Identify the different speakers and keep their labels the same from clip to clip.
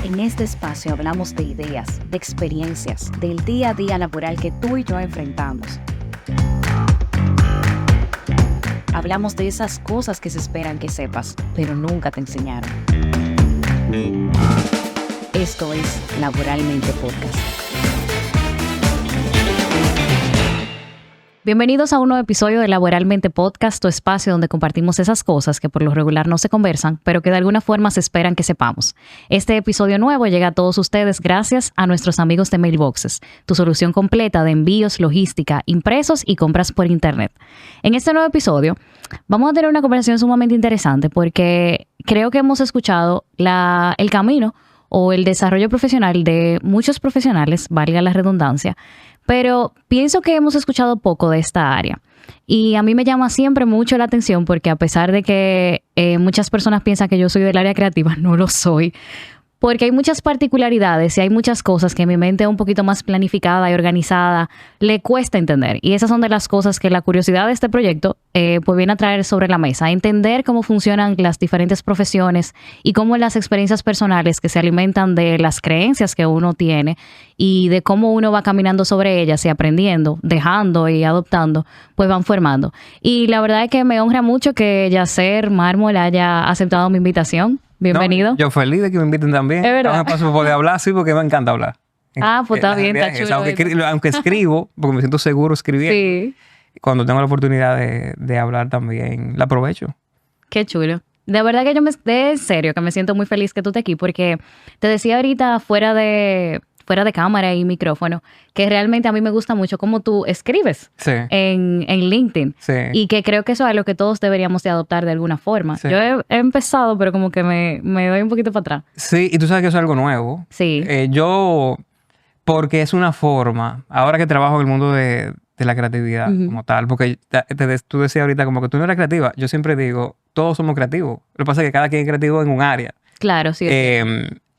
Speaker 1: En este espacio hablamos de ideas, de experiencias, del día a día laboral que tú y yo enfrentamos. Hablamos de esas cosas que se esperan que sepas, pero nunca te enseñaron. Esto es Laboralmente Podcast. Bienvenidos a un nuevo episodio de Laboralmente Podcast, tu espacio donde compartimos esas cosas que por lo regular no se conversan, pero que de alguna forma se esperan que sepamos. Este episodio nuevo llega a todos ustedes gracias a nuestros amigos de Mailboxes, tu solución completa de envíos, logística, impresos y compras por internet. En este nuevo episodio vamos a tener una conversación sumamente interesante porque creo que hemos escuchado el camino o el desarrollo profesional de muchos profesionales, valga la redundancia, pero pienso que hemos escuchado poco de esta área. Y a mí me llama siempre mucho la atención porque a pesar de que muchas personas piensan que yo soy del área creativa, no lo soy. Porque hay muchas particularidades y hay muchas cosas que mi mente un poquito más planificada y organizada le cuesta entender. Y esas son de las cosas que la curiosidad de este proyecto pues viene a traer sobre la mesa. Entender cómo funcionan las diferentes profesiones y cómo las experiencias personales que se alimentan de las creencias que uno tiene y de cómo uno va caminando sobre ellas y aprendiendo, dejando y adoptando, pues van formando. Y la verdad es que me honra mucho que Yacer Mármol haya aceptado mi invitación. Bienvenido.
Speaker 2: No, yo feliz de que me inviten también.
Speaker 1: Es verdad.
Speaker 2: Ahora me paso por poder hablar, sí, porque me encanta hablar.
Speaker 1: Ah, pues está bien, está chulo.
Speaker 2: Aunque escribo, porque me siento seguro escribiendo,
Speaker 1: sí.
Speaker 2: Cuando tengo la oportunidad de hablar también, la aprovecho.
Speaker 1: Qué chulo. De verdad que en serio, que me siento muy feliz que tú estés aquí, porque te decía ahorita fuera de cámara y micrófono, que realmente a mí me gusta mucho cómo tú escribes en LinkedIn.
Speaker 2: Sí.
Speaker 1: Y que creo que eso es algo que todos deberíamos de adoptar de alguna forma. Sí. Yo he empezado, pero como que me doy un poquito para atrás.
Speaker 2: Sí, y tú sabes que eso es algo nuevo.
Speaker 1: Sí.
Speaker 2: Porque es una forma, ahora que trabajo en el mundo de la creatividad como tal, porque tú decías ahorita como que tú no eres creativa. Yo siempre digo, todos somos creativos. Lo que pasa es que cada quien es creativo en un área.
Speaker 1: Claro, sí.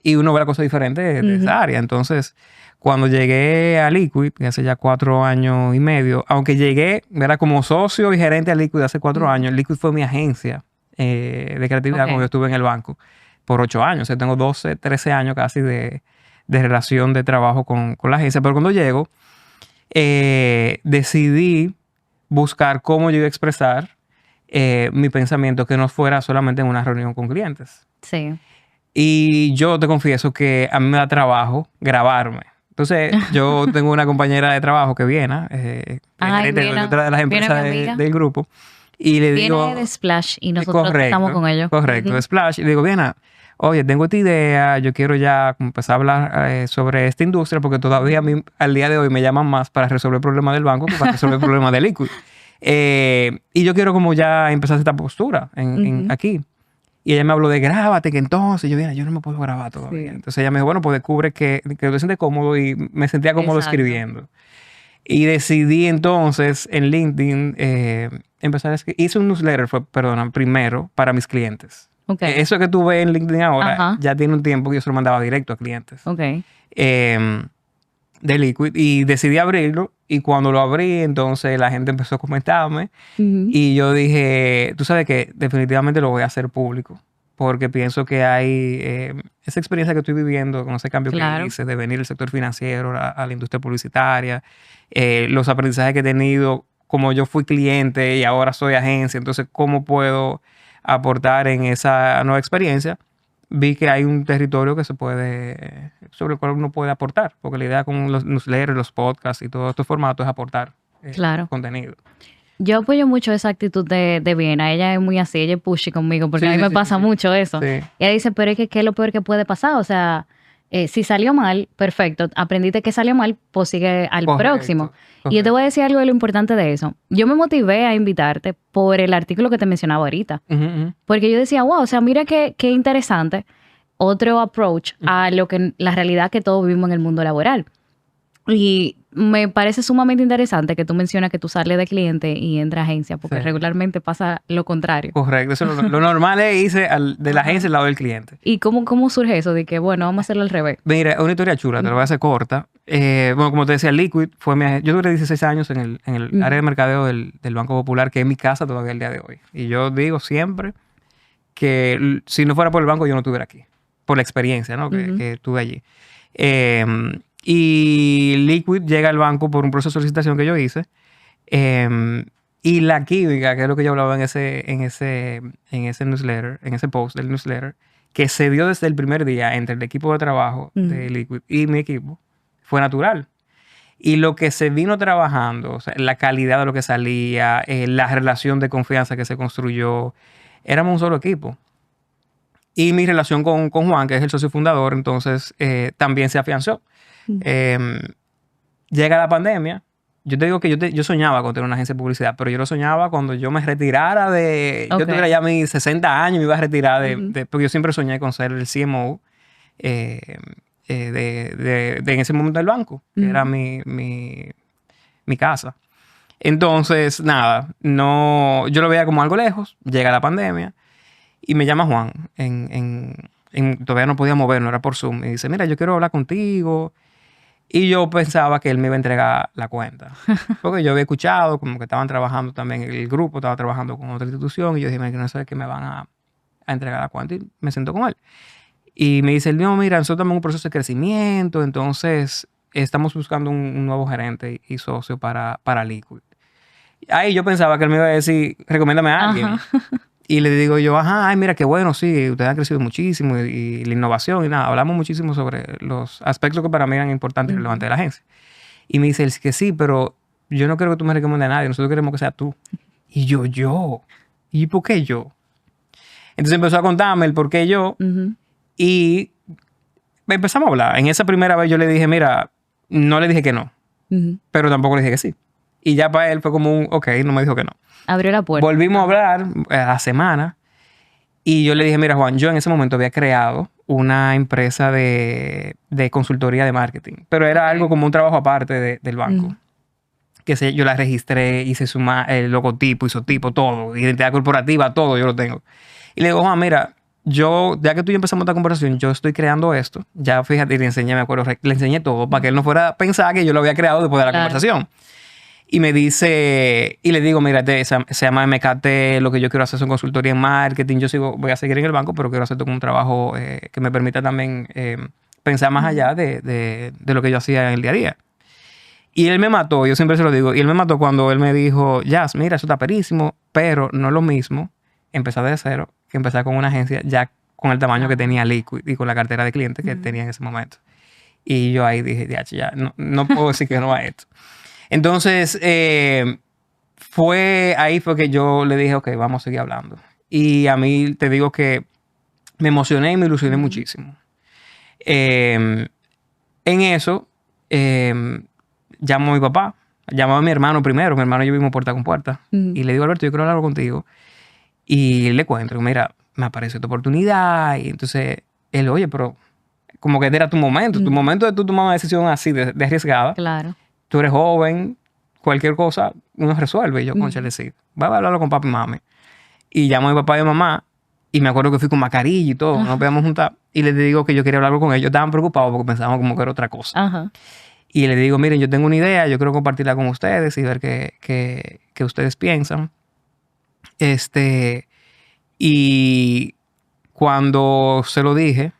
Speaker 2: Y uno ve la cosa diferente de esa área. Entonces, cuando llegué a Liquid, hace ya 4 años y medio, aunque llegué, era como socio y gerente a Liquid hace 4 años, Liquid fue mi agencia de creatividad cuando yo estuve en el banco por 8 años. O sea, tengo 12, 13 años casi de relación de trabajo con la agencia. Pero cuando llego, decidí buscar cómo yo iba a expresar mi pensamiento que no fuera solamente en una reunión con clientes.
Speaker 1: Sí.
Speaker 2: Y yo te confieso que a mí me da trabajo grabarme. Entonces, yo tengo una compañera de trabajo que viene, de las empresas del grupo, y le digo...
Speaker 1: Viene de Splash y nosotros estamos con ellos.
Speaker 2: Correcto, de Splash. Y le digo, Viena, oye, tengo esta idea, yo quiero ya empezar a hablar sobre esta industria, porque todavía a mí, al día de hoy, me llaman más para resolver el problema del banco que para resolver el problema de Liquid. Y yo quiero como ya empezar esta postura aquí. Y ella me habló de grábate, que entonces yo no me puedo grabar todavía. Sí. Entonces ella me dijo, bueno, pues descubre que te sientes cómodo, y me sentía cómodo escribiendo. Y decidí entonces en LinkedIn empezar a escribir. Hice un newsletter, primero para mis clientes.
Speaker 1: Okay.
Speaker 2: Eso que tú ves en LinkedIn ahora, ya tiene un tiempo que yo se lo mandaba directo a clientes.
Speaker 1: Okay.
Speaker 2: De Liquid, y decidí abrirlo, y cuando lo abrí, entonces la gente empezó a comentarme, y yo dije, tú sabes que definitivamente lo voy a hacer público, porque pienso que hay esa experiencia que estoy viviendo con ese cambio que hice de venir del sector financiero a la industria publicitaria, los aprendizajes que he tenido, como yo fui cliente y ahora soy agencia, entonces cómo puedo aportar en esa nueva experiencia. Vi que hay un territorio que sobre el cual uno puede aportar, porque la idea con los newsletters, los podcasts y todos estos formatos es aportar contenido.
Speaker 1: Yo apoyo mucho esa actitud de Viena. Ella es muy así, ella es pushy conmigo, porque a mí me pasa mucho eso. Sí. Y ella dice, pero es que ¿qué es lo peor que puede pasar? O sea, si salió mal, perfecto. Aprendiste que salió mal, pues sigue al próximo. Correcto. Y yo te voy a decir algo de lo importante de eso. Yo me motivé a invitarte por el artículo que te mencionaba ahorita. Porque yo decía, wow, o sea, mira qué interesante otro approach a la realidad que todos vivimos en el mundo laboral. Y me parece sumamente interesante que tú mencionas que tú sales de cliente y entras a agencia, porque regularmente pasa lo contrario.
Speaker 2: Correcto. Eso lo normal es irse de la agencia al lado del cliente.
Speaker 1: ¿Y cómo surge eso de que, bueno, vamos a hacerlo al revés?
Speaker 2: Mira, una historia chula, te lo voy a hacer corta. Bueno, como te decía, Liquid fue mi agencia. Yo duré 16 años en el área de mercadeo del Banco Popular, que es mi casa todavía el día de hoy. Y yo digo siempre que si no fuera por el banco, yo no estuviera aquí. por la experiencia, ¿no? Que tuve allí. Y Liquid llega al banco por un proceso de licitación que yo hice. Y la química, que es lo que yo hablaba en ese newsletter, en ese post del newsletter, que se dio desde el primer día entre el equipo de trabajo de Liquid y mi equipo, fue natural. Y lo que se vino trabajando, o sea, la calidad de lo que salía, la relación de confianza que se construyó, éramos un solo equipo. Y mi relación con Juan, que es el socio fundador, entonces también se afianzó. Llega la pandemia. Yo te digo que yo soñaba con tener una agencia de publicidad, pero yo lo soñaba cuando yo me retirara de... Yo tuviera ya mis 60 años y me iba a retirar porque yo siempre soñé con ser el CMO en ese momento del banco, que era mi casa. Entonces, nada, yo lo veía como algo lejos. Llega la pandemia y me llama Juan. Todavía no podía mover, no era por Zoom. Y dice, mira, yo quiero hablar contigo. Y yo pensaba que él me iba a entregar la cuenta. Porque yo había escuchado como que estaban trabajando también, el grupo estaba trabajando con otra institución. Y yo dije, mira, que no sé qué me van a entregar la cuenta. Y me sentó con él. Y me dice, no, mira, nosotros estamos en un proceso de crecimiento. Entonces, estamos buscando un nuevo gerente y socio para Liquid. Ahí yo pensaba que él me iba a decir, recomiéndame a alguien. Y le digo yo, ay, mira, qué bueno, sí, ustedes han crecido muchísimo y la innovación y nada. Hablamos muchísimo sobre los aspectos que para mí eran importantes y relevantes de la agencia. Y me dice él que sí, pero yo no quiero que tú me recomiendes a nadie. Nosotros queremos que sea tú. Y yo. ¿Y por qué yo? Entonces empezó a contarme el por qué yo. Y empezamos a hablar. En esa primera vez yo le dije, mira, no le dije que no. Pero tampoco le dije que sí. Y ya para él fue como un, ok, no me dijo que no.
Speaker 1: Abrió la puerta.
Speaker 2: Volvimos a hablar a la semana y yo le dije, mira, Juan, yo en ese momento había creado una empresa de consultoría de marketing, pero era algo como un trabajo aparte del banco. Yo la registré, hice el logotipo, isotipo, todo, identidad corporativa, todo, yo lo tengo. Y le digo, Juan, mira, ya que tú y yo empezamos esta conversación, yo estoy creando esto. Ya fíjate, y le enseñé, me acuerdo, le enseñé todo para que él no fuera a pensar que yo lo había creado después de la conversación. Y me dice, y le digo, mira, se llama MKT, lo que yo quiero hacer son consultoría en marketing. Voy a seguir en el banco, pero quiero hacer como un trabajo que me permita también pensar más allá de lo que yo hacía en el día a día. Y él me mató, yo siempre se lo digo, y él me mató cuando él me dijo, Jazz, mira, eso está perísimo, pero no es lo mismo empezar de cero que empezar con una agencia ya con el tamaño que tenía Liquid y con la cartera de clientes que tenía en ese momento. Y yo ahí dije, ya, no puedo decir que no a esto. Entonces, ahí fue que yo le dije, ok, vamos a seguir hablando. Y a mí te digo que me emocioné y me ilusioné muchísimo. En eso, llamo a mi papá, llamó a mi hermano primero. Mi hermano y yo vimos puerta con puerta. Y le digo, Alberto, yo quiero hablar contigo. Y le cuento, mira, me apareció esta oportunidad. Y entonces, él, oye, pero como que era tu momento. Tu momento de tú tomar una decisión así de arriesgada.
Speaker 1: Claro.
Speaker 2: Tú eres joven, cualquier cosa uno resuelve. Y yo, conchale, sí. Voy a hablarlo con papi y mami. Y llamo a mi papá y a mi mamá. Y me acuerdo que fui con mascarilla y todo. Nos podíamos juntar. Y les digo que yo quería hablarlo con ellos. Estaban preocupados porque pensaban como que era otra cosa. Y les digo, miren, yo tengo una idea. Yo quiero compartirla con ustedes y ver qué ustedes piensan. Y cuando se lo dije,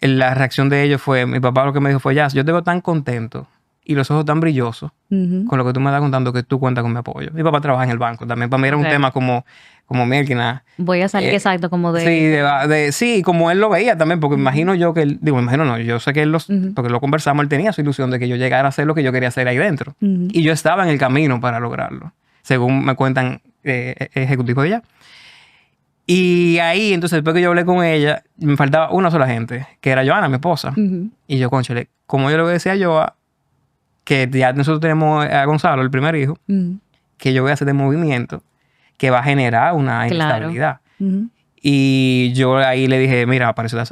Speaker 2: la reacción de ellos fue, mi papá lo que me dijo fue, Jazz, yo te veo tan contento y los ojos tan brillosos con lo que tú me estás contando que tú cuentas con mi apoyo. Mi papá trabaja en el banco también. Para mí era un tema como Mielkina.
Speaker 1: Voy a salir exacto como de...
Speaker 2: Sí, como él lo veía también, porque imagino yo que él, imagino no, yo sé que él porque lo conversamos, él tenía su ilusión de que yo llegara a hacer lo que yo quería hacer ahí dentro. Y yo estaba en el camino para lograrlo, según me cuentan ejecutivos de ella. Y ahí, entonces, después que yo hablé con ella, me faltaba una sola gente, que era Joana, mi esposa. Y yo, cónchale, como yo le voy a decir a Joa, que ya nosotros tenemos a Gonzalo, el primer hijo, que yo voy a hacer de movimiento, que va a generar una inestabilidad. Y yo ahí le dije, mira, apareció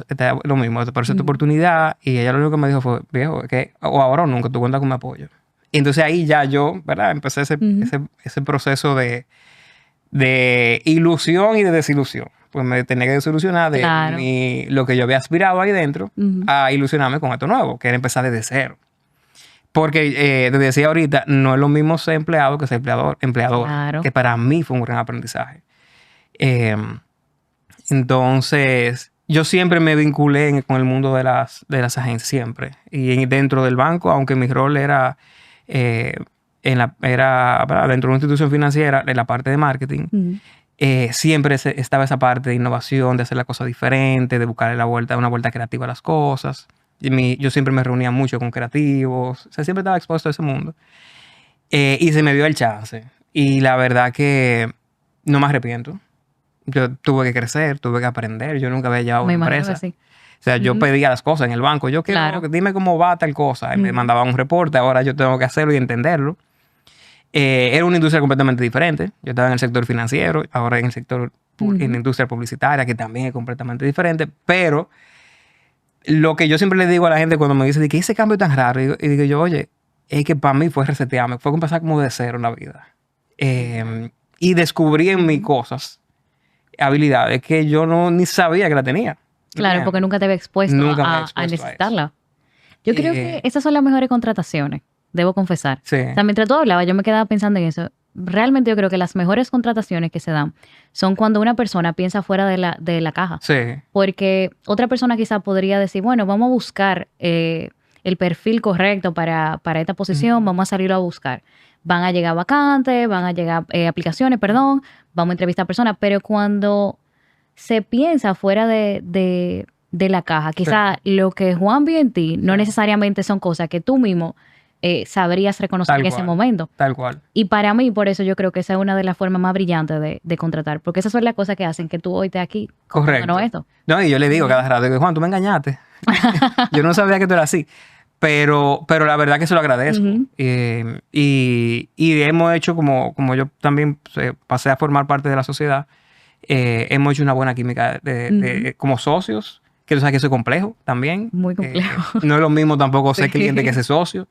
Speaker 2: lo mismo, te apareció esta oportunidad. Y ella lo único que me dijo fue, viejo, que o ahora o nunca, tú cuentas con mi apoyo. Y entonces ahí ya yo, ¿verdad? Empecé ese proceso de ilusión y de desilusión. Pues me tenía que desilusionar de lo que yo había aspirado ahí dentro a ilusionarme con esto nuevo, que era empezar desde cero. Porque, te decía ahorita, no es lo mismo ser empleado que ser empleador. Claro. Que para mí fue un gran aprendizaje. Entonces, yo siempre me vinculé con el mundo de las agencias, siempre. Y dentro del banco, aunque mi rol era, ¿verdad? Dentro de una institución financiera, en la parte de marketing, siempre estaba esa parte de innovación, de hacer la cosa diferente, de buscarle una vuelta creativa a las cosas. Yo siempre me reunía mucho con creativos, o sea, siempre estaba expuesto a ese mundo. Y se me dio el chance. Y la verdad que no me arrepiento. Yo tuve que crecer, tuve que aprender. Yo nunca había llevado una empresa.
Speaker 1: Sí.
Speaker 2: O sea, yo pedía las cosas en el banco. Yo quiero, dime cómo va tal cosa. Y me mandaban un reporte. Ahora yo tengo que hacerlo y entenderlo. Era una industria completamente diferente. Yo estaba en el sector financiero, ahora en el sector, en la industria publicitaria, que también es completamente diferente. Pero lo que yo siempre le digo a la gente cuando me dice, ¿qué ese cambio tan raro? Y digo yo, oye, es que para mí fue resetearme, fue empezar como de cero en la vida. Y descubrí en mí cosas, habilidades que yo ni sabía que la tenía.
Speaker 1: Claro, porque nunca te había expuesto, a necesitarla. Yo creo que esas son las mejores contrataciones, debo confesar.
Speaker 2: Sí.
Speaker 1: O sea, mientras tú hablabas, yo me quedaba pensando en eso. Realmente yo creo que las mejores contrataciones que se dan son cuando una persona piensa fuera de la caja.
Speaker 2: Sí.
Speaker 1: Porque otra persona quizá podría decir, bueno, vamos a buscar el perfil correcto para esta posición, vamos a salirlo a buscar. Van a llegar vacantes, van a llegar aplicaciones, perdón, vamos a entrevistar personas, pero cuando se piensa fuera de la caja, quizá lo que Juan vio en ti no necesariamente son cosas que tú mismo sabrías reconocer en ese momento.
Speaker 2: Tal cual.
Speaker 1: Y para mí, por eso yo creo que esa es una de las formas más brillantes de contratar, porque esas son las cosas que hacen que tú hoy estés aquí.
Speaker 2: Correcto.
Speaker 1: Esto.
Speaker 2: No, y yo le digo cada rato, Juan, tú me engañaste. Yo no sabía que tú eras así. Pero la verdad que se lo agradezco. Y hemos hecho, como yo también pasé a formar parte de la sociedad, hemos hecho una buena química como socios, que tú sabes que eso es complejo también.
Speaker 1: Muy complejo.
Speaker 2: No es lo mismo tampoco ser cliente que ser socio.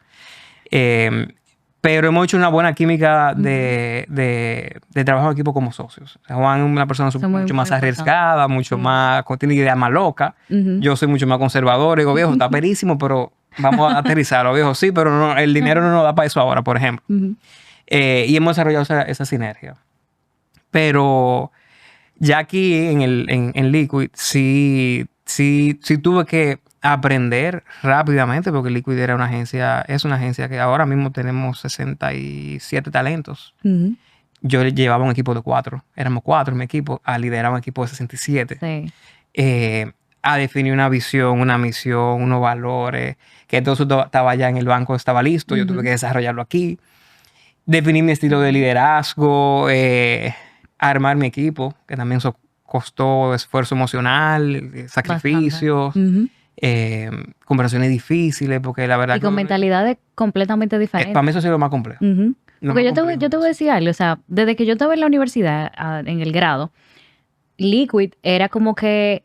Speaker 2: Pero hemos hecho una buena química de trabajo en equipo como socios. O sea, Juan es una persona mucho más arriesgada, mucho más, tiene ideas más locas. Yo soy mucho más conservador. Digo, viejo, está perísimo, pero vamos a aterrizarlo, viejo. Sí, pero no, el dinero no nos da para eso ahora, por ejemplo. Y hemos desarrollado esa sinergia. Pero ya aquí en Liquid sí tuve que aprender rápidamente, porque Liquid es una agencia que ahora mismo tenemos 67 talentos. Yo llevaba un equipo de 4, éramos 4 en mi equipo, a liderar un equipo de 67.
Speaker 1: Sí.
Speaker 2: A definir una visión, una misión, unos valores, que todo eso estaba ya en el banco, estaba listo, yo tuve que desarrollarlo aquí. Definir mi estilo de liderazgo, armar mi equipo, que también costó esfuerzo emocional, sacrificios, conversaciones difíciles, porque la verdad
Speaker 1: y con mentalidades completamente diferentes.
Speaker 2: Para mí eso ha sido lo más complejo.
Speaker 1: Porque yo te voy a decir algo, o sea, desde que yo estaba en la universidad, en el grado, Liquid era como que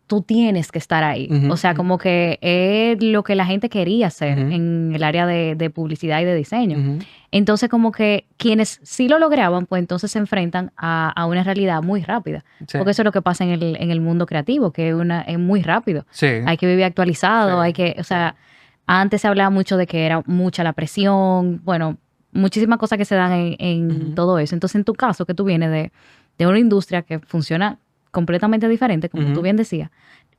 Speaker 1: tú tienes que estar ahí. O sea, como que es lo que la gente quería hacer en el área de publicidad y de diseño. Entonces, como que quienes sí lo lograban, pues entonces se enfrentan a una realidad muy rápida. Sí. Porque eso es lo que pasa en el mundo creativo, que es muy rápido.
Speaker 2: Sí.
Speaker 1: Hay que vivir actualizado, o sea, antes se hablaba mucho de que era mucha la presión, bueno, muchísimas cosas que se dan en todo eso. Entonces, en tu caso, que tú vienes de una industria que funciona completamente diferente, como tú bien decías,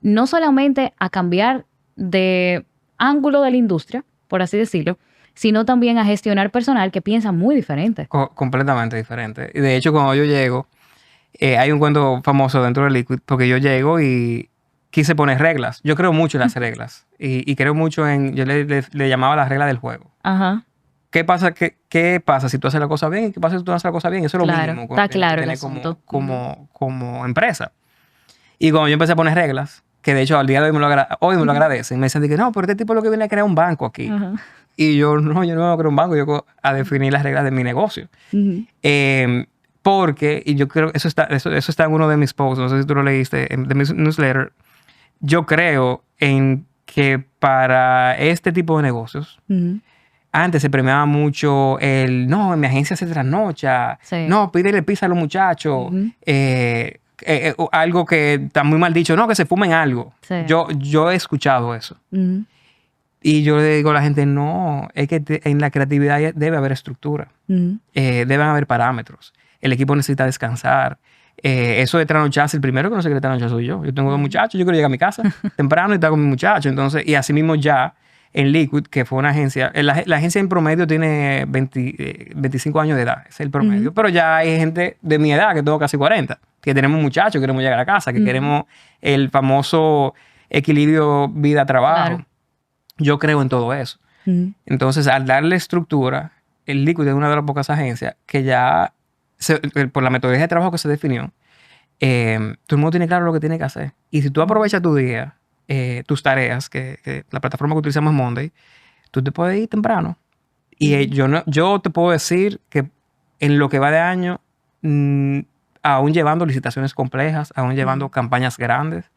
Speaker 1: no solamente a cambiar de ángulo de la industria, por así decirlo, sino también a gestionar personal que piensa muy diferente.
Speaker 2: Completamente diferente. Y de hecho, cuando yo llego, hay un cuento famoso dentro de Liquid, porque yo llego y quise poner reglas. Yo creo mucho en las reglas. Y creo mucho yo le llamaba las reglas del juego.
Speaker 1: Ajá.
Speaker 2: ¿Qué pasa si tú haces la cosa bien? ¿Qué pasa si tú no haces la cosa bien? Eso es lo mínimo.
Speaker 1: Está claro el
Speaker 2: asunto. Como empresa. Y cuando yo empecé a poner reglas, que de hecho al día de hoy me lo agradecen, me dicen que no, pero este tipo es lo que viene a crear un banco aquí. Y yo no voy a crear un banco, yo voy a definir las reglas de mi negocio. Porque, y yo creo que eso está en uno de mis posts, no sé si tú lo leíste, de mi newsletter, yo creo en que para este tipo de negocios, antes se premiaba mucho no, en mi agencia se trasnocha, no, pídele pizza a los muchachos, algo que está muy mal dicho, no, que se fumen algo. Sí. Yo he escuchado eso. Y yo le digo a la gente, no, es que en la creatividad debe haber estructura, deben haber parámetros. El equipo necesita descansar, Eso de trasnocharse, el primero que no se quiere trasnochar soy yo. Yo tengo 2 muchachos, yo quiero llegar a mi casa temprano y estar con mi muchacho. Entonces, y así mismo ya en Liquid, que fue una agencia, la agencia en promedio tiene 25 años de edad, ese es el promedio. Pero ya hay gente de mi edad, que tengo casi 40, que tenemos muchachos, que queremos llegar a casa, que queremos el famoso equilibrio vida-trabajo. Claro. Yo creo en todo eso. Entonces, al darle estructura, el Liquid es una de las pocas agencias que ya, por la metodología de trabajo que se definió, todo el mundo tiene claro lo que tiene que hacer. Y si tú aprovechas tu día, tus tareas, que la plataforma que utilizamos es Monday, tú te puedes ir temprano. Y yo te puedo decir que en lo que va de año, aún llevando licitaciones complejas, aún llevando campañas grandes,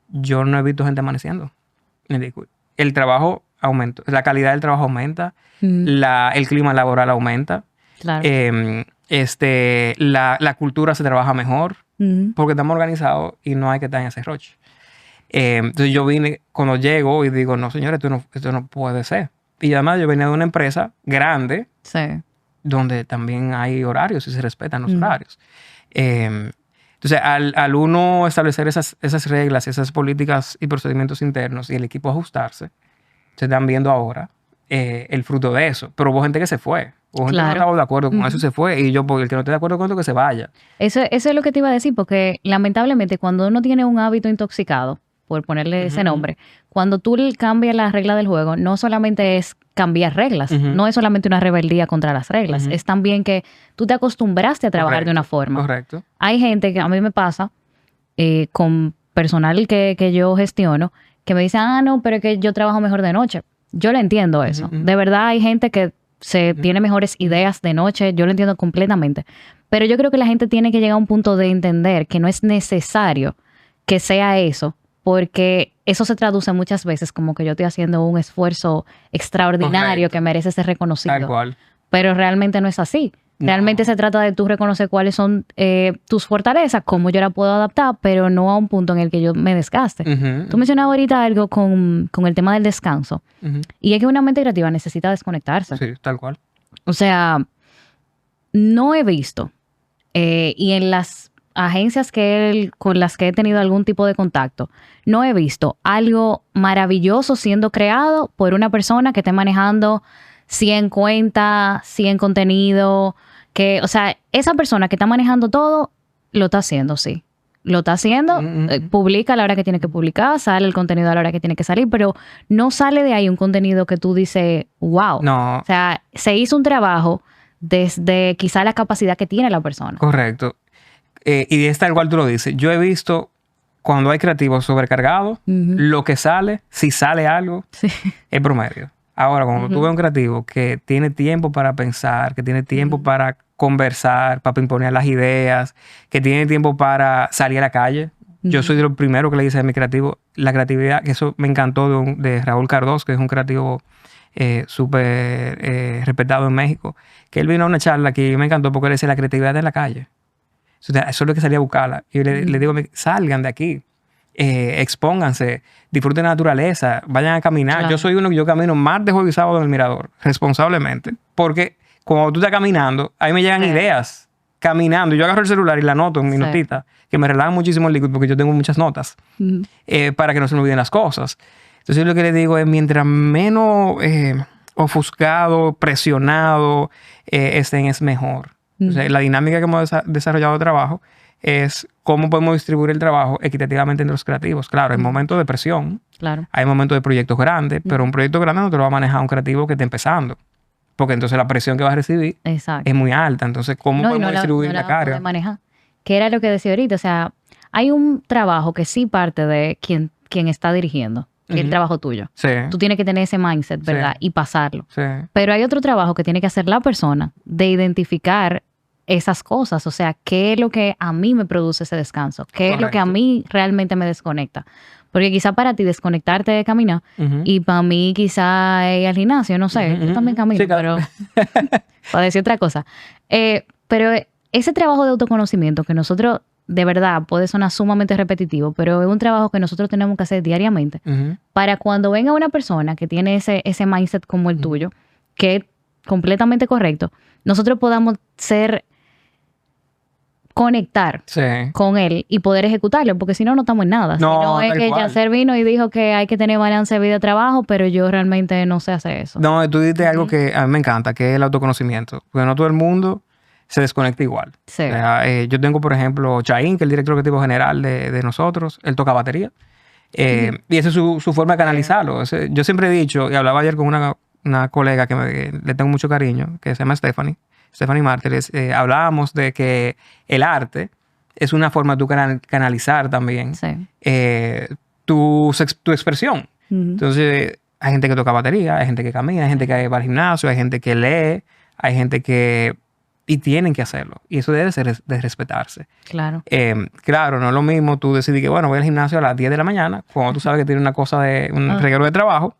Speaker 2: yo no he visto gente amaneciendo en Liquid. El trabajo aumenta, la calidad del trabajo aumenta, el clima laboral aumenta,
Speaker 1: claro.
Speaker 2: La cultura se trabaja mejor, porque estamos organizados y no hay que estar en ese roche. Entonces yo vine, cuando llego y digo, no señores, esto no puede ser. Y además yo venía de una empresa grande, donde también hay horarios y se respetan los horarios. Entonces, al uno establecer esas reglas, esas políticas y procedimientos internos y el equipo ajustarse, se están viendo ahora el fruto de eso. Pero hubo gente que se fue. Hubo gente que no estaba de acuerdo con eso, se fue. Y yo, porque el que no esté de acuerdo con esto, que se vaya.
Speaker 1: Eso es lo que te iba a decir, porque lamentablemente cuando uno tiene un hábito intoxicado, por ponerle ese nombre, cuando tú cambias las reglas del juego, no solamente es cambiar reglas, no es solamente una rebeldía contra las reglas, es también que tú te acostumbraste a trabajar de una forma.
Speaker 2: Correcto.
Speaker 1: Hay gente que a mí me pasa, con personal que yo gestiono, que me dice, no, pero es que yo trabajo mejor de noche. Yo le entiendo eso. De verdad hay gente que tiene mejores ideas de noche, yo lo entiendo completamente. Pero yo creo que la gente tiene que llegar a un punto de entender que no es necesario que sea eso, porque eso se traduce muchas veces como que yo estoy haciendo un esfuerzo extraordinario que merece ser reconocido.
Speaker 2: Tal cual.
Speaker 1: Pero realmente no es así. Realmente se trata de tú reconocer cuáles son tus fortalezas, cómo yo la puedo adaptar, pero no a un punto en el que yo me desgaste. Tú mencionabas ahorita algo con el tema del descanso. Y es que una mente creativa necesita desconectarse.
Speaker 2: Sí, tal cual.
Speaker 1: O sea, no he visto, y en las agencias con las que he tenido algún tipo de contacto, no he visto algo maravilloso siendo creado por una persona que esté manejando 100 cuentas, 100 contenido, o sea, esa persona que está manejando todo, lo está haciendo, sí. Lo está haciendo, publica a la hora que tiene que publicar, sale el contenido a la hora que tiene que salir, pero no sale de ahí un contenido que tú dices, wow.
Speaker 2: No.
Speaker 1: O sea, se hizo un trabajo desde quizá la capacidad que tiene la persona.
Speaker 2: Correcto. Y es tal cual tú lo dices. Yo he visto cuando hay creativos sobrecargados, lo que sale, si sale algo, es promedio. Ahora, cuando tú ves un creativo que tiene tiempo para pensar, que tiene tiempo para conversar, para imponer las ideas, que tiene tiempo para salir a la calle. Yo soy de los primeros que le dice a mi creativo, la creatividad, que eso me encantó de Raúl Cardós, que es un creativo súper respetado en México, que él vino a una charla que me encantó porque él decía, la creatividad en la calle. Eso es lo que salía a buscarla. Y yo le digo, salgan de aquí, expónganse, disfruten la naturaleza, vayan a caminar. Claro. Yo soy uno que yo camino más de jueves y sábado en el Mirador, responsablemente. Porque cuando tú estás caminando, ahí me llegan ideas caminando. Yo agarro el celular y la anoto en mi notita, que me relajan muchísimo el Liquid porque yo tengo muchas notas para que no se me olviden las cosas. Entonces yo lo que le digo es, mientras menos ofuscado, presionado estén, es mejor. O sea, la dinámica que hemos desarrollado de trabajo es cómo podemos distribuir el trabajo equitativamente entre los creativos. Claro, hay momentos de presión, hay momentos de proyectos grandes, pero un proyecto grande no te lo va a manejar un creativo que esté empezando. Porque entonces la presión que va a recibir es muy alta. Entonces, ¿cómo podemos distribuir la carga?
Speaker 1: Manejar. Que era lo que decía ahorita. O sea, hay un trabajo que sí parte de quien está dirigiendo. Que es el trabajo tuyo.
Speaker 2: Sí.
Speaker 1: Tú tienes que tener ese mindset, ¿verdad?
Speaker 2: Sí.
Speaker 1: Y pasarlo.
Speaker 2: Sí.
Speaker 1: Pero hay otro trabajo que tiene que hacer la persona de identificar esas cosas. O sea, ¿qué es lo que a mí me produce ese descanso? ¿Qué es lo que a mí realmente me desconecta? Porque quizá para ti desconectarte de caminar y para mí quizá ir al gimnasio, no sé. Yo también camino, sí, pero para decir otra cosa. Pero ese trabajo de autoconocimiento que nosotros, de verdad, puede sonar sumamente repetitivo, pero es un trabajo que nosotros tenemos que hacer diariamente para cuando venga una persona que tiene ese mindset como el tuyo, que es completamente correcto, nosotros podamos ser conectar con él y poder ejecutarlo, porque si no, no estamos en nada.
Speaker 2: No,
Speaker 1: si no es que Yacer vino y dijo que hay que tener balance de vida y trabajo, pero yo realmente no sé hacer eso.
Speaker 2: No, tú dijiste algo que a mí me encanta, que es el autoconocimiento. Porque no todo el mundo se desconecta igual.
Speaker 1: Sí.
Speaker 2: O sea, yo tengo, por ejemplo, Chaín, que es el director creativo general de nosotros. Él toca batería. Y esa es su forma de canalizarlo. Yo siempre he dicho, y hablaba ayer con una colega que le tengo mucho cariño, que se llama Stephanie Mártires, hablábamos de que el arte es una forma de tú canalizar también tu expresión. Entonces, hay gente que toca batería, hay gente que camina, hay gente que va al gimnasio, hay gente que lee, hay gente que... Y tienen que hacerlo. Y eso debe ser de respetarse.
Speaker 1: Claro.
Speaker 2: Claro, no es lo mismo tú decidir que, bueno, voy al gimnasio a las 10 de la mañana, cuando tú sabes que tiene una cosa de un reguero de trabajo,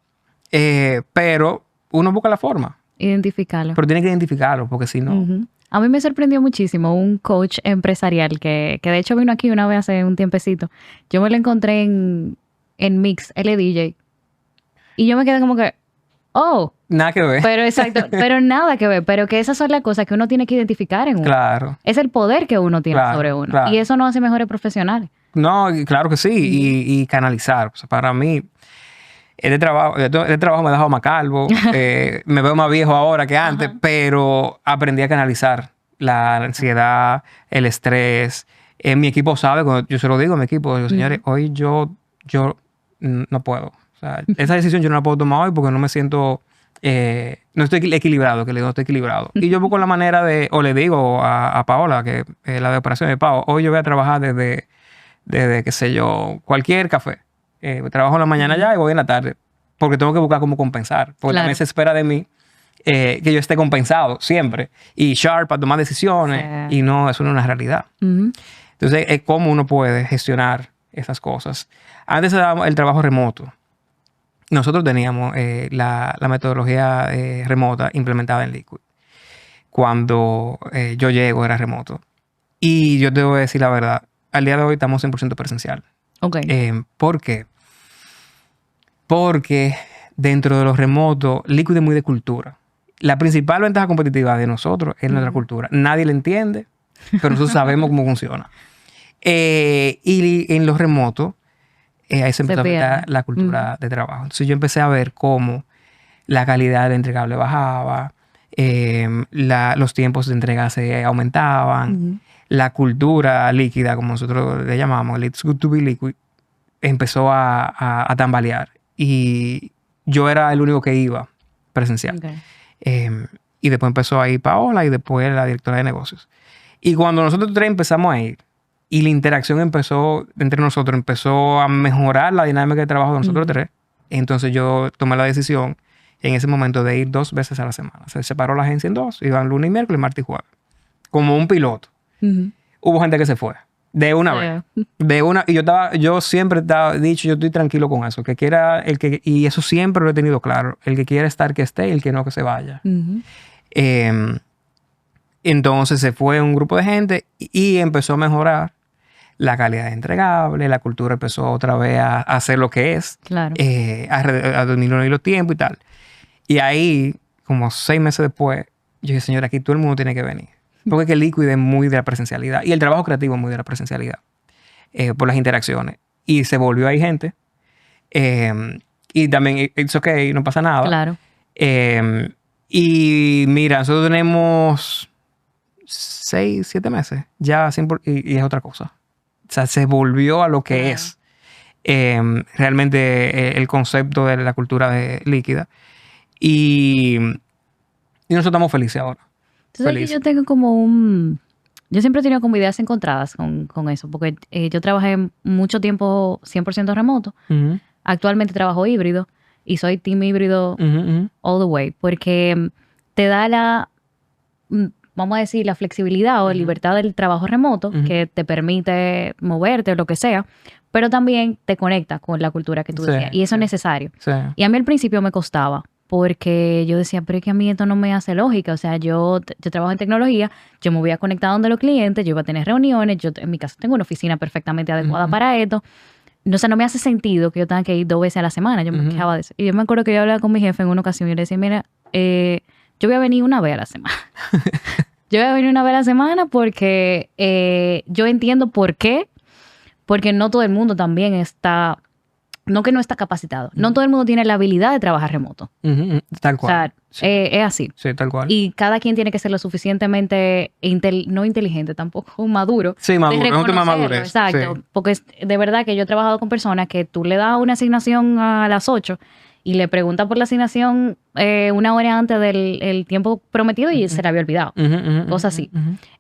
Speaker 2: pero uno busca la forma.
Speaker 1: Identificarlo.
Speaker 2: Pero tiene que identificarlo, porque si no...
Speaker 1: A mí me sorprendió muchísimo un coach empresarial que de hecho vino aquí una vez hace un tiempecito. Yo me lo encontré en Mix, LDJ. Y yo me quedé como que,
Speaker 2: nada que ver.
Speaker 1: Pero exacto, pero nada que ver. Pero que esas son las cosas que uno tiene que identificar en uno.
Speaker 2: Claro.
Speaker 1: Es el poder que uno tiene sobre uno. Claro. Y eso nos hace mejores profesionales.
Speaker 2: No, claro que sí. Y canalizar. O sea, para mí... El trabajo me ha dejado más calvo, me veo más viejo ahora que antes, pero aprendí a canalizar la ansiedad, el estrés. Mi equipo sabe, cuando yo se lo digo a mi equipo, digo, señores, hoy yo no puedo. O sea, esa decisión yo no la puedo tomar hoy porque no me siento, no estoy equilibrado, que le digo, no estoy equilibrado. Y yo busco la manera de, o le digo a Paola, que es la de operación de Pao, hoy yo voy a trabajar desde qué sé yo, cualquier café. Trabajo en la mañana ya y voy en la tarde. Porque tengo que buscar cómo compensar. Porque también se espera de mí que yo esté compensado siempre. Y sharp para tomar decisiones. Y no, eso no es una realidad. Entonces, es cómo uno puede gestionar esas cosas. Antes se daba el trabajo remoto. Nosotros teníamos la metodología remota implementada en Liquid. Cuando yo llego era remoto. Y yo te voy a decir la verdad. Al día de hoy estamos 100% presencial. ¿Por qué? Porque dentro de los remotos, Liquid es muy de cultura. La principal ventaja competitiva de nosotros es nuestra cultura. Nadie la entiende, pero nosotros sabemos cómo funciona. Y en los remotos, ahí se empezó a afectar la cultura de trabajo. Entonces yo empecé a ver cómo la calidad del entregable bajaba, los tiempos de entrega se aumentaban, la cultura líquida, como nosotros le llamamos, It's good to be liquid, empezó a tambalear. Y yo era el único que iba presencial. Y después empezó a ir Paola y después la directora de negocios. Y cuando nosotros tres empezamos a ir y la interacción entre nosotros empezó a mejorar la dinámica de trabajo de nosotros tres, entonces yo tomé la decisión en ese momento de ir 2 veces a la semana. Se separó la agencia en 2, iban lunes y miércoles, martes y jueves. Como un piloto. Hubo gente que se fue. De una vez. Y yo siempre he dicho, yo estoy tranquilo con eso. Que quiera, y eso siempre lo he tenido claro. El que quiera estar, que esté, y el que no, que se vaya. Entonces se fue un grupo de gente y empezó a mejorar la calidad de entregable, la cultura empezó otra vez a hacer lo que es.
Speaker 1: Claro.
Speaker 2: A disminuir los tiempos y tal. Y ahí, como 6 meses después, yo dije, señor, aquí todo el mundo tiene que venir. Porque es que el Liquid es muy de la presencialidad. Y el trabajo creativo es muy de la presencialidad. Por las interacciones. Y se volvió ahí gente. Y también, it's okay, no pasa nada.
Speaker 1: Claro.
Speaker 2: Y mira, nosotros tenemos 6, 7 meses. Ya, y es otra cosa. O sea, se volvió a lo que es realmente el concepto de la cultura líquida. Y nosotros estamos felices ahora.
Speaker 1: Entonces yo tengo yo siempre he tenido como ideas encontradas con eso, porque yo trabajé mucho tiempo 100% remoto. Actualmente trabajo híbrido y soy team híbrido all the way, porque te da vamos a decir, la flexibilidad o libertad del trabajo remoto que te permite moverte o lo que sea, pero también te conecta con la cultura que tú decías. Y eso es necesario. Y a mí al principio me costaba, porque yo decía, pero es que a mí esto no me hace lógica. O sea, yo trabajo en tecnología, yo me voy a conectar donde los clientes, yo voy a tener reuniones, yo en mi caso tengo una oficina perfectamente adecuada para esto. O sea, no me hace sentido que yo tenga que ir 2 veces a la semana. Yo me quejaba de eso. Y yo me acuerdo que yo hablaba con mi jefe en una ocasión y yo le decía, mira, yo voy a venir 1 vez a la semana. Yo voy a venir una vez a la semana porque yo entiendo por qué. Porque no todo el mundo también está... No que no está capacitado. No todo el mundo tiene la habilidad de trabajar remoto.
Speaker 2: Tal cual.
Speaker 1: O sea, sí. Es así.
Speaker 2: Sí, tal cual.
Speaker 1: Y cada quien tiene que ser lo suficientemente, no inteligente tampoco, maduro.
Speaker 2: Sí, maduro. Es un tema madurez.
Speaker 1: Exacto. Sí. Porque de verdad que yo he trabajado con personas que tú le das una asignación a las 8 y le preguntas por la asignación una hora antes del tiempo prometido y se la había olvidado. Cosas así.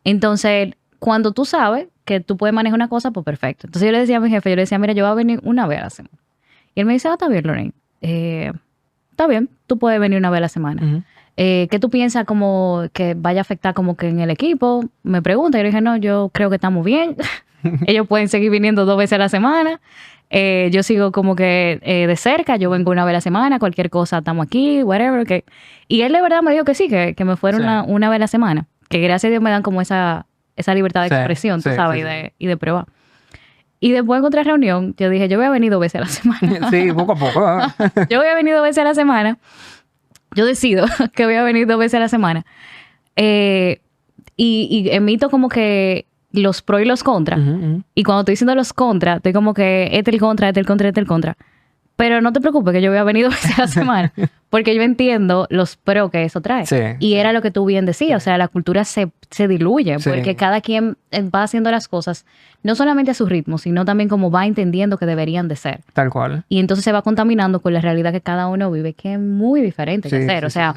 Speaker 1: Entonces, cuando tú sabes que tú puedes manejar una cosa, pues perfecto. Entonces yo le decía a mi jefe, mira, yo voy a venir una vez a la semana. Y él me dice, está bien, Lorraine. Está bien, tú puedes venir una vez a la semana. ¿Qué tú piensas como que vaya a afectar como que en el equipo? Me pregunta. Y yo le dije, no, yo creo que estamos bien. Ellos pueden seguir viniendo 2 veces a la semana. Yo sigo como que de cerca. Yo vengo una vez a la semana. Cualquier cosa, estamos aquí, whatever. Okay. Y él de verdad me dijo que sí, que me fuera una vez a la semana. Que gracias a Dios me dan como esa libertad de expresión, tú sabes, y de prueba. Y después en otra reunión, yo dije, yo voy a venir 2 veces a la semana.
Speaker 2: Sí, poco a poco.
Speaker 1: Yo voy a venir 2 veces a la semana. Yo decido que voy a venir 2 veces a la semana. Y emito como que los pros y los contras. Y cuando estoy diciendo los contras, estoy como que este el contra, este el contra, este el contra. Pero no te preocupes que yo voy a venir 2 veces a la semana. Porque yo entiendo los pros que eso trae.
Speaker 2: Sí,
Speaker 1: y era lo que tú bien decías. O sea, la cultura se diluye. Porque cada quien va haciendo las cosas, no solamente a su ritmo, sino también como va entendiendo que deberían de ser.
Speaker 2: Tal cual.
Speaker 1: Y entonces se va contaminando con la realidad que cada uno vive, que es muy diferente que hacer. O sea,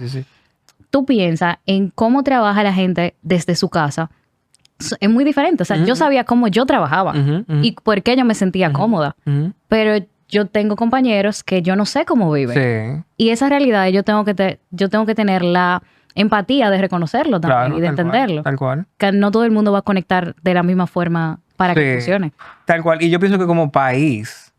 Speaker 1: tú piensas en cómo trabaja la gente desde su casa. Es muy diferente. O sea, yo sabía cómo yo trabajaba y por qué yo me sentía cómoda. Pero yo tengo compañeros que yo no sé cómo viven.
Speaker 2: Sí.
Speaker 1: Y esa realidad yo tengo que tener la empatía de reconocerlo también y de entenderlo.
Speaker 2: Tal cual.
Speaker 1: Que no todo el mundo va a conectar de la misma forma para que funcione.
Speaker 2: Tal cual. Y yo pienso que como país,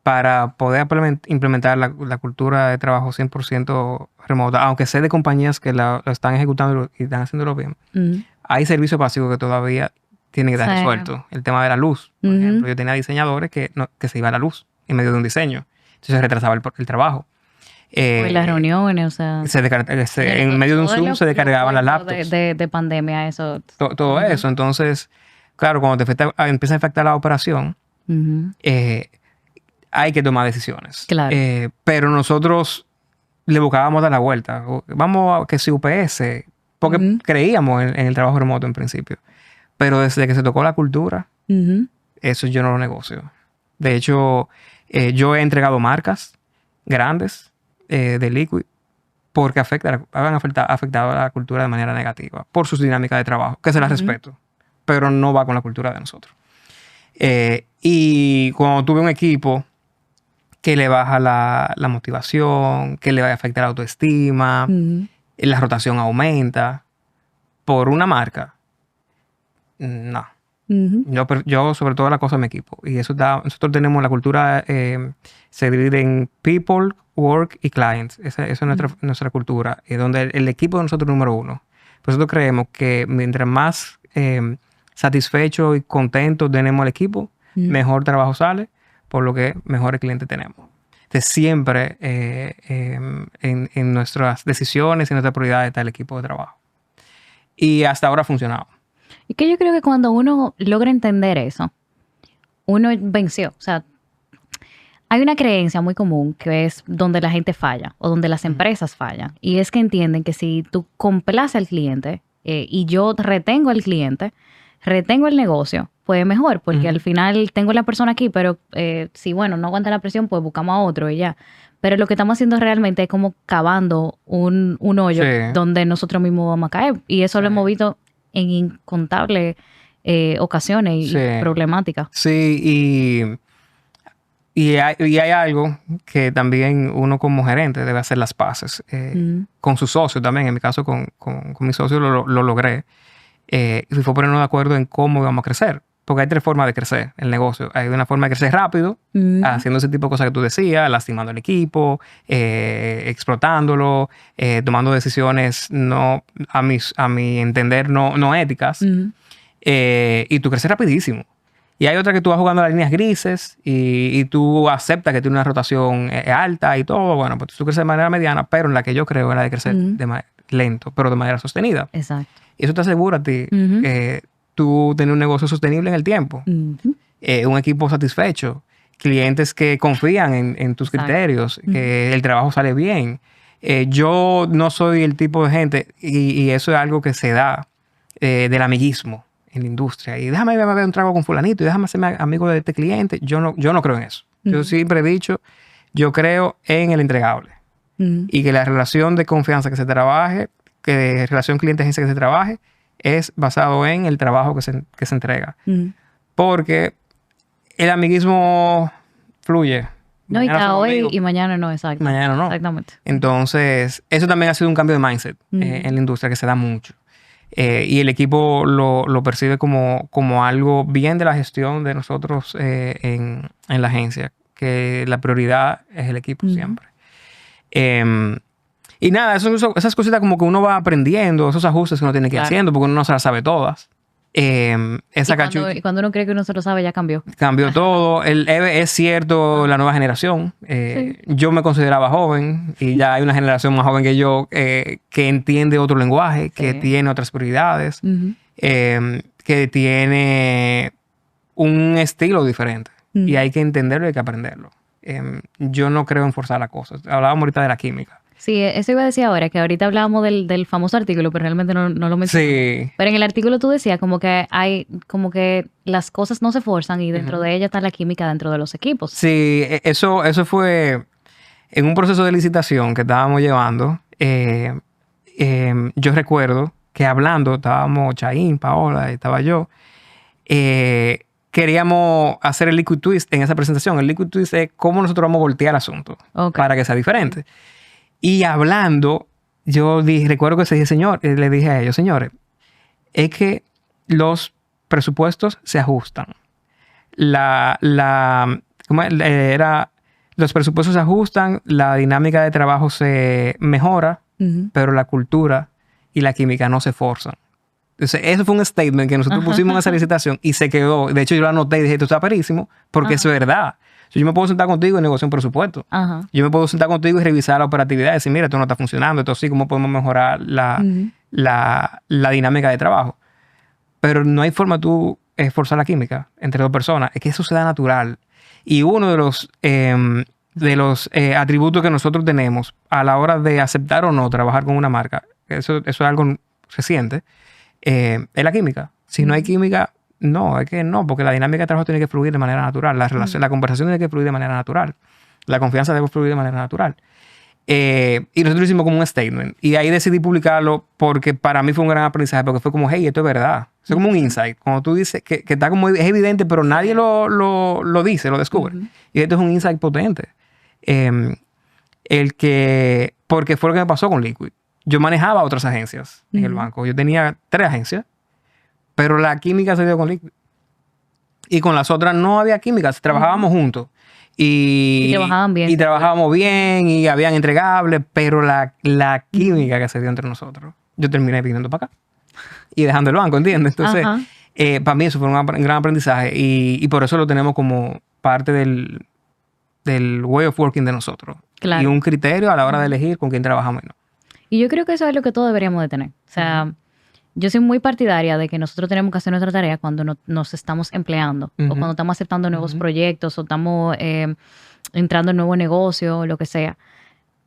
Speaker 2: para poder implementar la cultura de trabajo 100% remota, aunque sé de compañías que lo están ejecutando y están haciéndolo bien, hay servicios básicos que todavía tienen que estar resueltos. El tema de la luz. Por ejemplo, yo tenía diseñadores que se iba a la luz en medio de un diseño. Entonces se retrasaba el trabajo.
Speaker 1: O en las reuniones, o sea...
Speaker 2: en medio de un Zoom se descargaban las laptops.
Speaker 1: De pandemia, eso.
Speaker 2: Todo eso. Entonces, claro, cuando empieza a afectar la operación, hay que tomar decisiones.
Speaker 1: Claro.
Speaker 2: Pero nosotros le buscábamos dar la vuelta. Vamos a que si UPS, porque creíamos en el trabajo remoto en principio. Pero desde que se tocó la cultura, eso yo no lo negocio. De hecho, yo he entregado marcas grandes de Liquid porque han afectado a la cultura de manera negativa por sus dinámicas de trabajo, que se las respeto, pero no va con la cultura de nosotros. Y cuando tuve un equipo que le baja la motivación, que le va a afectar la autoestima, la rotación aumenta por una marca, no. Yo sobre todo la cosa de mi equipo. Y eso nosotros tenemos la cultura, se divide en people, work y clients. Esa es nuestra cultura. Y donde el equipo de nosotros es número 1. Por eso creemos que mientras más satisfecho y contento tenemos el equipo, mejor trabajo sale, por lo que mejores clientes tenemos. Entonces siempre en nuestras decisiones y nuestras prioridades está el equipo de trabajo. Y hasta ahora ha funcionado.
Speaker 1: Y que yo creo que cuando uno logra entender eso, uno venció. O sea, hay una creencia muy común que es donde la gente falla o donde las empresas fallan. Y es que entienden que si tú complaces al cliente y yo retengo al cliente, retengo el negocio, pues mejor. Porque al final tengo la persona aquí, pero si, bueno, no aguanta la presión, pues buscamos a otro y ya. Pero lo que estamos haciendo realmente es como cavando un hoyo donde nosotros mismos vamos a caer. Y eso lo hemos visto en incontables ocasiones y problemáticas.
Speaker 2: Sí, y hay algo que también uno como gerente debe hacer las paces con su socio también. En mi caso, con mi socio lo logré. Y fue ponernos de acuerdo en cómo íbamos a crecer. Porque hay 3 formas de crecer el negocio. Hay una forma de crecer rápido, haciendo ese tipo de cosas que tú decías, lastimando al equipo, explotándolo, tomando decisiones no, a mi entender, no éticas. Y tú creces rapidísimo. Y hay otra que tú vas jugando las líneas grises y tú aceptas que tiene una rotación alta y todo. Bueno, pues tú creces de manera mediana, pero en la que yo creo es la de crecer lento, pero de manera sostenida.
Speaker 1: Exacto.
Speaker 2: Y eso te asegura a ti tú tener un negocio sostenible en el tiempo. Un equipo satisfecho, clientes que confían en tus criterios, que el trabajo sale bien. Yo no soy el tipo de gente, y eso es algo que se da del amiguismo en la industria. Y déjame beber un trago con fulanito y déjame hacerme amigo de este cliente. Yo no creo en eso. Yo siempre he dicho, yo creo en el entregable. Y que la relación de confianza que se trabaje, que relación cliente-agencia que se trabaje, es basado en el trabajo que se entrega. Porque el amiguismo fluye.
Speaker 1: No, y está hoy y mañana no, exacto.
Speaker 2: Mañana no.
Speaker 1: Exactamente.
Speaker 2: Entonces, eso también ha sido un cambio de mindset en la industria que se da mucho. Y el equipo lo percibe como algo bien de la gestión de nosotros en la agencia, que la prioridad es el equipo siempre. Y nada, esas cositas como que uno va aprendiendo, esos ajustes que uno tiene que ir haciendo, porque uno no se las sabe todas.
Speaker 1: Y cuando uno cree que uno se lo sabe, ya cambió.
Speaker 2: Cambió todo. Es cierto, la nueva generación. Yo me consideraba joven y ya hay una generación más joven que yo que entiende otro lenguaje, que tiene otras prioridades, que tiene un estilo diferente. Y hay que entenderlo y hay que aprenderlo. Yo no creo en forzar las cosas. Hablábamos ahorita de la química.
Speaker 1: Sí, eso iba a decir ahora, que ahorita hablábamos del famoso artículo, pero realmente no lo mencioné.
Speaker 2: Sí.
Speaker 1: Pero en el artículo tú decías como que las cosas no se forzan y dentro de ella está la química dentro de los equipos.
Speaker 2: Sí, eso fue en un proceso de licitación que estábamos llevando. Yo recuerdo que hablando, estábamos Chaín, Paola, estaba yo. Queríamos hacer el liquid twist en esa presentación. El liquid twist es cómo nosotros vamos a voltear el asunto para que sea diferente. Y hablando, recuerdo que le dije a ellos, señores, es que los presupuestos se ajustan. Los presupuestos se ajustan, la dinámica de trabajo se mejora, pero la cultura y la química no se forzan. Entonces, eso fue un statement que nosotros pusimos en esa licitación y se quedó. De hecho, yo lo anoté y dije, esto está perísimo, porque es verdad. Yo me puedo sentar contigo y negociar un presupuesto. Yo me puedo sentar contigo y revisar la oporatividad y decir, mira, esto no está funcionando, esto sí, ¿cómo podemos mejorar la dinámica de trabajo? Pero no hay forma de tú esforzar la química entre dos personas. Es que eso se da natural. Y uno de los atributos que nosotros tenemos a la hora de aceptar o no trabajar con una marca, eso es algo reciente, es la química. Si no hay química, no, es que no, porque la dinámica de trabajo tiene que fluir de manera natural. La conversación tiene que fluir de manera natural. La confianza debe fluir de manera natural. Y nosotros lo hicimos como un statement. Y ahí decidí publicarlo porque para mí fue un gran aprendizaje, porque fue como, hey, esto es verdad. Es como un insight. Cuando tú dices que está como, es evidente, pero nadie lo dice, lo descubre. Y esto es un insight potente. Porque fue lo que me pasó con Liquid. Yo manejaba otras agencias en el banco. Yo tenía 3 agencias, pero la química se dio con Liquid. Y con las otras no había química, trabajábamos juntos. Y
Speaker 1: trabajaban bien.
Speaker 2: Y trabajábamos bien y habían entregables, pero la química que se dio entre nosotros, yo terminé viniendo para acá y dejando el banco, ¿entiendes? Entonces, para mí eso fue un gran aprendizaje y por eso lo tenemos como parte del way of working de nosotros.
Speaker 1: Claro.
Speaker 2: Y un criterio a la hora de elegir con quién trabajamos y no.
Speaker 1: Y yo creo que eso es lo que todos deberíamos de tener. O sea, yo soy muy partidaria de que nosotros tenemos que hacer nuestra tarea cuando nos estamos empleando o cuando estamos aceptando nuevos proyectos o estamos entrando en nuevo negocio, lo que sea.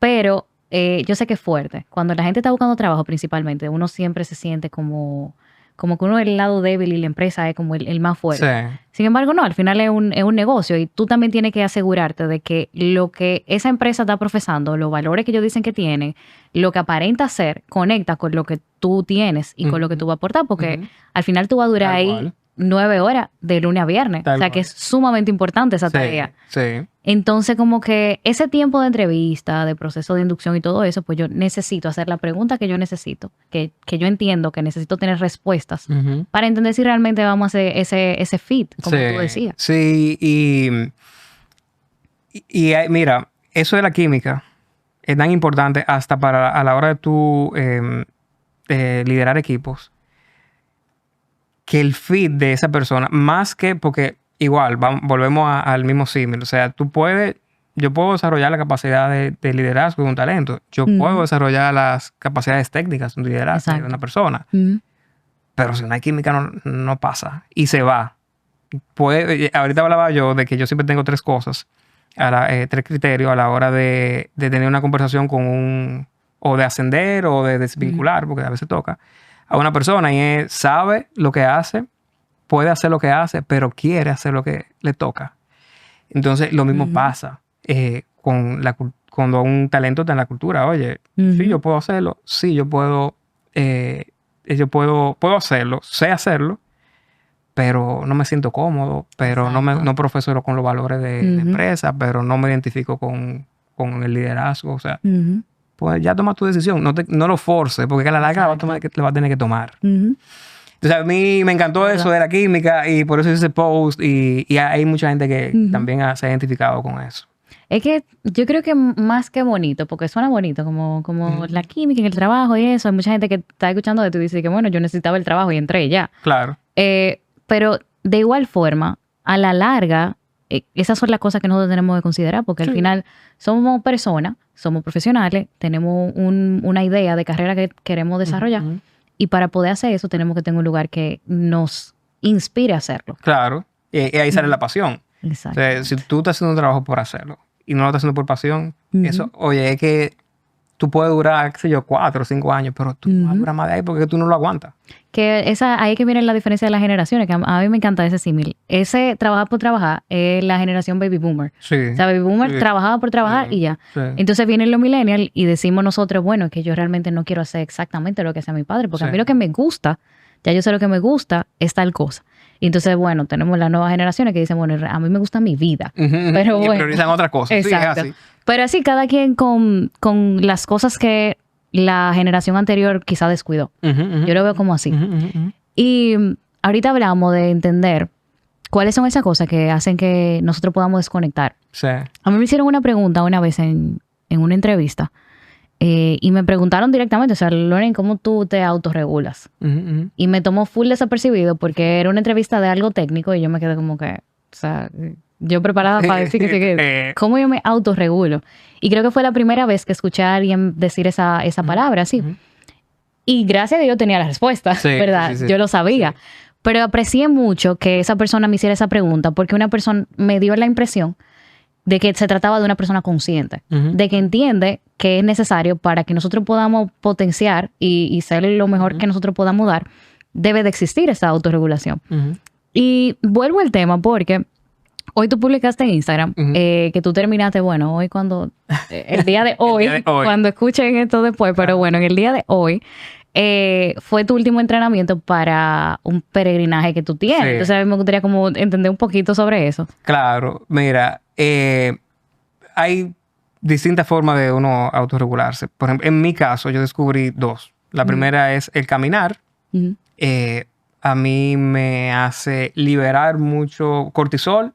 Speaker 1: Pero yo sé que es fuerte. Cuando la gente está buscando trabajo principalmente, uno siempre se siente como que uno es el lado débil y la empresa es como el más fuerte.
Speaker 2: Sí.
Speaker 1: Sin embargo, no, al final es un negocio y tú también tienes que asegurarte de que lo que esa empresa está profesando, los valores que ellos dicen que tienen, lo que aparenta ser, conecta con lo que tú tienes y con lo que tú vas a aportar, porque al final tú vas a durar ahí 9 horas de lunes a viernes. O sea, que es sumamente importante esa tarea.
Speaker 2: Sí.
Speaker 1: Entonces, como que ese tiempo de entrevista, de proceso de inducción y todo eso, pues yo necesito hacer la pregunta que yo necesito, que yo entiendo que necesito tener respuestas para entender si realmente vamos a hacer ese fit, como tú decías.
Speaker 2: Sí, y mira, eso de la química es tan importante hasta a la hora de tú liderar equipos, que el fit de esa persona, más que porque igual, volvemos al mismo símil. O sea, tú puedes yo puedo desarrollar la capacidad de liderazgo de un talento. Yo puedo desarrollar las capacidades técnicas de un liderazgo de una persona. Pero si no hay química, no pasa. Y se va. Ahorita hablaba yo de que yo siempre tengo 3 cosas, 3 criterios a la hora de tener una conversación con o de ascender o de desvincular, porque a veces toca, a una persona y sabe lo que hace, puede hacer lo que hace, pero quiere hacer lo que le toca. Entonces, lo mismo pasa cuando un talento está en la cultura. Oye, sí, yo puedo hacerlo. Sí, yo puedo hacerlo. Sé hacerlo, pero no me siento cómodo, pero no profesoro con los valores de la empresa, pero no me identifico con el liderazgo. O sea, pues ya toma tu decisión. No lo forces, porque a la larga la va a tener que tomar. Entonces, a mí me encantó eso de la química y por eso hice ese post y hay mucha gente que también se ha identificado con eso.
Speaker 1: Es que yo creo que más que bonito, porque suena bonito, como la química en el trabajo y eso. Hay mucha gente que está escuchando de esto y dice que, bueno, yo necesitaba el trabajo y entré ya.
Speaker 2: Claro.
Speaker 1: Pero de igual forma, a la larga, esas son las cosas que nosotros tenemos que considerar, porque al final somos personas, somos profesionales, tenemos una idea de carrera que queremos desarrollar. Y para poder hacer eso, tenemos que tener un lugar que nos inspire a hacerlo.
Speaker 2: Claro. Y ahí sale la pasión.
Speaker 1: Exacto.
Speaker 2: O sea, si tú estás haciendo un trabajo por hacerlo y no lo estás haciendo por pasión, eso, oye, es que tú puedes durar, qué sé yo, 4 o 5 años, pero tú vas a durar más de ahí porque tú no lo aguantas.
Speaker 1: Que ahí es que viene la diferencia de las generaciones, que a mí me encanta ese símil. Ese trabajar por trabajar es la generación baby boomer.
Speaker 2: Sí.
Speaker 1: O sea, baby boomer trabajaba por trabajar y ya.
Speaker 2: Sí.
Speaker 1: Entonces vienen los millennials y decimos nosotros, bueno, que yo realmente no quiero hacer exactamente lo que hacía mi padre, porque a mí lo que me gusta, ya yo sé lo que me gusta, es tal cosa. Y entonces, bueno, tenemos las nuevas generaciones que dicen, bueno, a mí me gusta mi vida. Pero bueno,
Speaker 2: y priorizan otras cosas.
Speaker 1: Exacto.
Speaker 2: Sí, es así.
Speaker 1: Pero así, cada quien con las cosas que la generación anterior quizá descuidó. Yo lo veo como así. Y ahorita hablamos de entender cuáles son esas cosas que hacen que nosotros podamos desconectar.
Speaker 2: Sí.
Speaker 1: A mí me hicieron una pregunta una vez en una entrevista y me preguntaron directamente, o sea, Loren, ¿cómo tú te autorregulas? Y me tomó full desapercibido porque era una entrevista de algo técnico y yo me quedé como que, o sea, yo preparada para decir que ¿cómo yo me autorregulo? Y creo que fue la primera vez que escuché a alguien decir esa palabra así. Y gracias a Dios tenía la respuesta, ¿verdad? Sí. Yo lo sabía. Sí. Pero aprecié mucho que esa persona me hiciera esa pregunta porque una persona me dio la impresión de que se trataba de una persona consciente, de que entiende que es necesario para que nosotros podamos potenciar y ser lo mejor que nosotros podamos dar, debe de existir esa autorregulación. Y vuelvo al tema porque hoy tú publicaste en Instagram que tú terminaste, bueno, hoy cuando, el día de hoy, cuando escuchen esto después, pero bueno, en el día de hoy, fue tu último entrenamiento para un peregrinaje que tú tienes. Sí. Entonces a mí me gustaría como entender un poquito sobre eso.
Speaker 2: Claro, mira, hay distintas formas de uno autorregularse. Por ejemplo, en mi caso yo descubrí 2. La primera es el caminar. A mí me hace liberar mucho cortisol.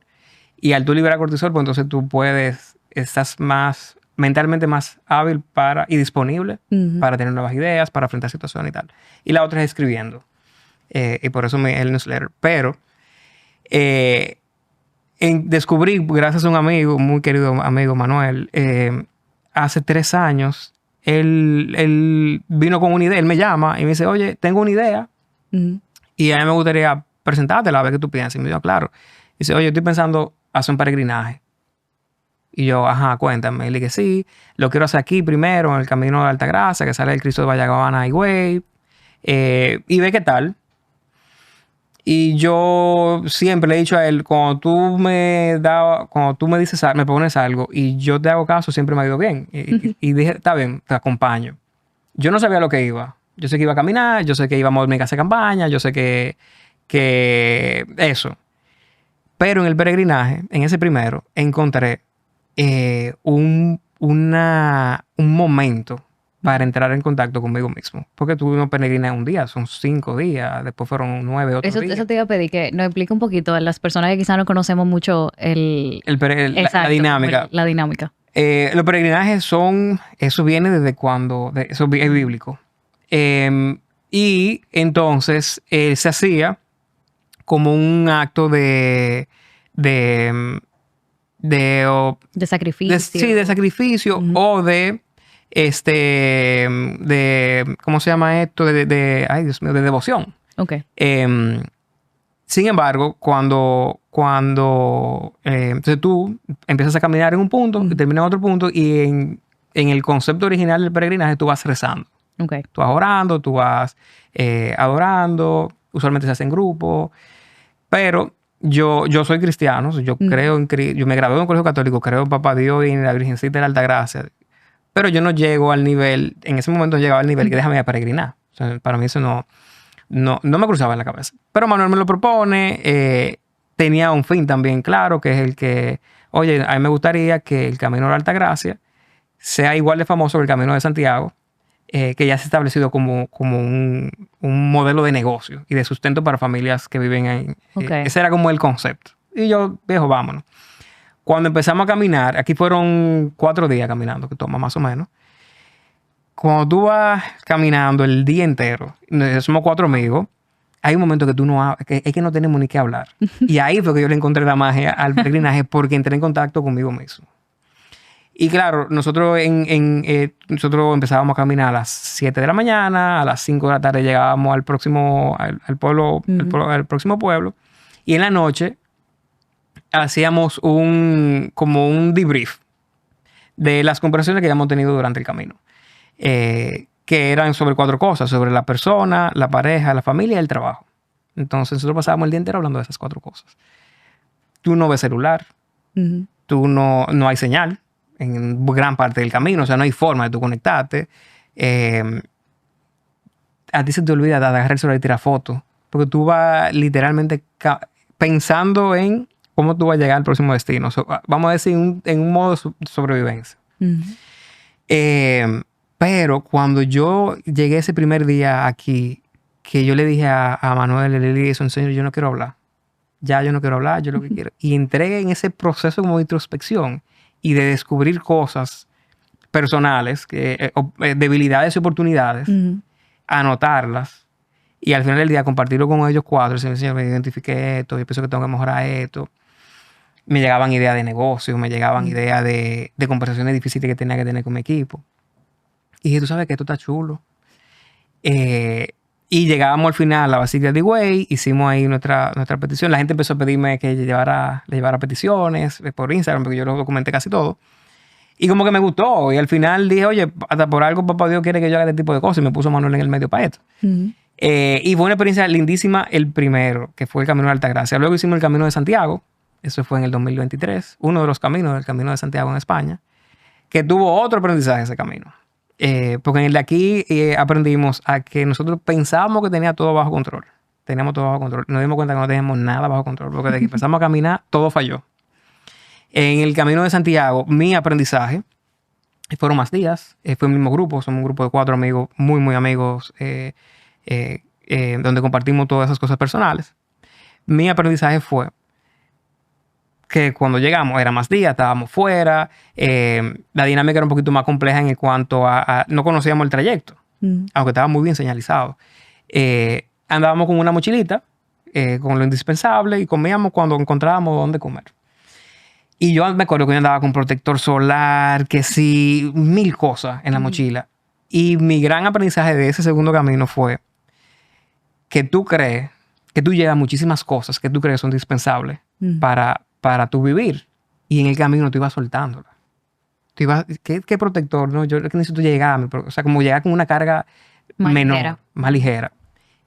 Speaker 2: Y al tú liberar cortisol, pues entonces tú estás mentalmente más hábil y disponible para tener nuevas ideas, para enfrentar situaciones y tal. Y la otra es escribiendo. Y por eso el newsletter. Pero descubrí, gracias a un amigo, muy querido amigo Manuel, hace 3 años, él vino con una idea. Él me llama y me dice, oye, tengo una idea y a mí me gustaría presentártela, a ver qué tú piensas. Y me dijo, claro. Dice, oye, estoy pensando hacer un peregrinaje. Y yo, ajá, cuéntame. Y le dije, sí, lo quiero hacer aquí primero, en el Camino de Altagracia, que sale del Cristo de Vallagabana Highway. Y ve qué tal. Y yo siempre le he dicho a él, cuando tú me dices, me pones algo y yo te hago caso, siempre me ha ido bien. Y dije, está bien, te acompaño. Yo no sabía lo que iba. Yo sé que iba a caminar, yo sé que iba a mover mi casa de campaña, yo sé que eso. Pero en el peregrinaje, en ese primero, encontré un momento para entrar en contacto conmigo mismo. Porque tú no peregrinas un día, son 5 días, después fueron 9 otros días.
Speaker 1: Eso te iba a pedir, que nos explique un poquito a las personas que quizás no conocemos mucho
Speaker 2: la dinámica.
Speaker 1: La dinámica.
Speaker 2: Los peregrinajes eso viene desde cuando, eso es bíblico. Y entonces se hacía como un acto de
Speaker 1: de sacrificio.
Speaker 2: De sacrificio o de ¿cómo se llama esto? Ay, Dios mío, de devoción.
Speaker 1: Ok.
Speaker 2: Sin embargo, entonces tú empiezas a caminar en un punto y terminas en otro punto y en el concepto original del peregrinaje tú vas rezando.
Speaker 1: Okay.
Speaker 2: Tú vas orando, tú vas adorando, usualmente se hace en grupo, pero yo soy cristiano, yo creo en Cristo, yo me gradué en un colegio católico, creo en Papá Dios y en la Virgencita de la Altagracia, pero yo no llego al nivel, en ese momento no llegaba al nivel que déjame a peregrinar. O sea, para mí eso no me cruzaba en la cabeza. Pero Manuel me lo propone, tenía un fin también claro, que es el que, oye, a mí me gustaría que el Camino de la Altagracia sea igual de famoso que el Camino de Santiago, que ya se ha establecido como un modelo de negocio y de sustento para familias que viven ahí.
Speaker 1: Okay.
Speaker 2: Ese era como el concepto. Y yo, viejo, vámonos. Cuando empezamos a caminar, aquí fueron 4 días caminando, que toma más o menos. Cuando tú vas caminando el día entero, somos 4 amigos, hay un momento que tú no es que no tenemos ni que hablar. Y ahí fue que yo le encontré la magia al peregrinaje porque entré en contacto conmigo mismo. Y claro, nosotros empezábamos a caminar a las 7 de la mañana, a las 5 de la tarde llegábamos al próximo al próximo pueblo. Y en la noche hacíamos como un debrief de las conversaciones que habíamos tenido durante el camino. Que eran sobre 4 cosas, sobre la persona, la pareja, la familia y el trabajo. Entonces nosotros pasábamos el día entero hablando de esas 4 cosas. Tú no ves celular, tú no hay señal en gran parte del camino, o sea, no hay forma de tú conectarte. A ti se te olvida de agarrar el celular y tirar fotos, porque tú vas literalmente pensando en cómo tú vas a llegar al próximo destino. Vamos a decir, en un modo de sobrevivencia. Pero cuando yo llegué ese primer día aquí, que yo le dije a Manuel, le dije, Señor, yo no quiero hablar. Ya yo no quiero hablar, yo lo que quiero. Y entré en ese proceso como de introspección y de descubrir cosas personales, debilidades y oportunidades, anotarlas y al final del día compartirlo con ellos 4. Señor, me identifiqué esto, yo pienso que tengo que mejorar esto. Me llegaban ideas de negocio, me llegaban ideas de conversaciones difíciles que tenía que tener con mi equipo. Y dije, tú sabes que esto está chulo. Y llegábamos al final a la Basílica de Higüey, hicimos ahí nuestra petición. La gente empezó a pedirme que le llevara peticiones por Instagram, porque yo lo documenté casi todo. Y como que me gustó. Y al final dije, oye, hasta por algo Papá Dios quiere que yo haga este tipo de cosas. Y me puso Manuel en el medio para esto. Y fue una experiencia lindísima el primero, que fue el Camino de Altagracia. Luego hicimos el Camino de Santiago. Eso fue en el 2023. Uno de los caminos del Camino de Santiago en España. Que tuvo otro aprendizaje ese camino. Porque en el de aquí aprendimos a que nosotros pensábamos que tenía todo bajo control. Teníamos todo bajo control. Nos dimos cuenta que no teníamos nada bajo control. Porque de que empezamos a caminar, todo falló. En el Camino de Santiago, mi aprendizaje, fueron más días. Fue el mismo grupo. Somos un grupo de 4 amigos, muy, muy amigos, donde compartimos todas esas cosas personales. Mi aprendizaje fue que cuando llegamos era más días, estábamos fuera, la dinámica era un poquito más compleja en cuanto a no conocíamos el trayecto, aunque estaba muy bien señalizado. Andábamos con una mochilita, con lo indispensable, y comíamos cuando encontrábamos dónde comer. Y yo me acuerdo que yo andaba con protector solar, que sí, 1000 cosas en la mochila. Y mi gran aprendizaje de ese segundo camino fue que tú crees que tú llevas muchísimas cosas que tú crees son indispensables para tu vivir. Y en el camino tú ibas soltándola. Tú ibas, ¿qué protector? No, yo necesito llegar. O sea, como llegar con una carga menor, más ligera.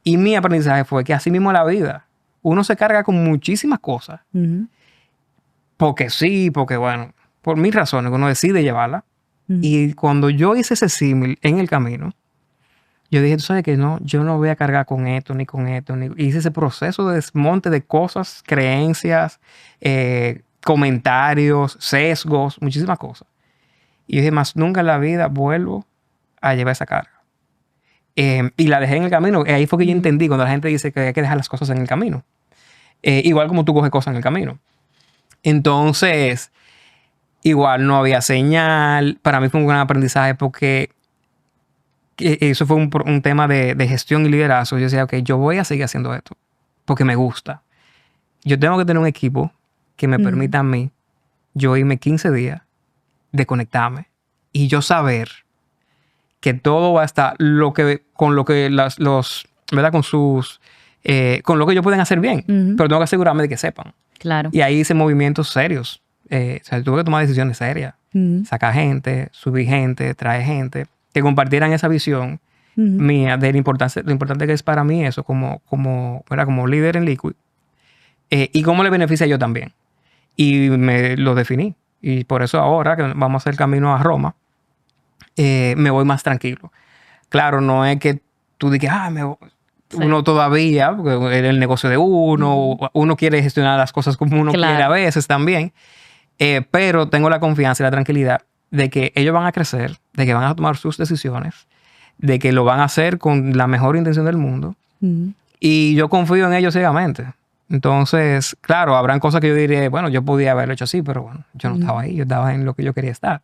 Speaker 2: Y mi aprendizaje fue que así mismo la vida. Uno se carga con muchísimas cosas. Porque sí, porque bueno, por mil razones uno decide llevarla. Y cuando yo hice ese símil en el camino, yo dije, tú sabes que no, yo no voy a cargar con esto, ni con esto. Y hice ese proceso de desmonte de cosas, creencias, comentarios, sesgos, muchísimas cosas. Y dije, más nunca en la vida vuelvo a llevar esa carga. Y la dejé en el camino. Ahí fue que yo entendí cuando la gente dice que hay que dejar las cosas en el camino. Igual como tú coges cosas en el camino. Entonces, igual no había señal. Para mí fue un gran aprendizaje porque eso fue un tema de gestión y liderazgo. Yo decía, ok, yo voy a seguir haciendo esto porque me gusta. Yo tengo que tener un equipo que me permita a mí yo irme 15 días, desconectarme y yo saber que todo va a estar con lo que ¿verdad? Con lo que ellos pueden hacer bien, pero tengo que asegurarme de que sepan.
Speaker 1: Claro.
Speaker 2: Y ahí hice movimientos serios. O sea, tuve que tomar decisiones serias. Sacar gente, subir gente, traer gente, que compartieran esa visión mía de lo importante que es para mí eso como líder en Liquid. Y cómo le beneficia a yo también. Y me lo definí. Y por eso ahora que vamos a hacer el camino a Roma, me voy más tranquilo. Claro, no es que tú digas, me voy. Sí. Uno todavía, porque es el negocio de uno, uno quiere gestionar las cosas como uno quiere a veces también, pero tengo la confianza y la tranquilidad de que ellos van a crecer, de que van a tomar sus decisiones, de que lo van a hacer con la mejor intención del mundo, y yo confío en ellos ciegamente. Entonces, claro, habrán cosas que yo diré, bueno, yo podía haberlo hecho así, pero bueno, yo no estaba ahí, yo estaba en lo que yo quería estar.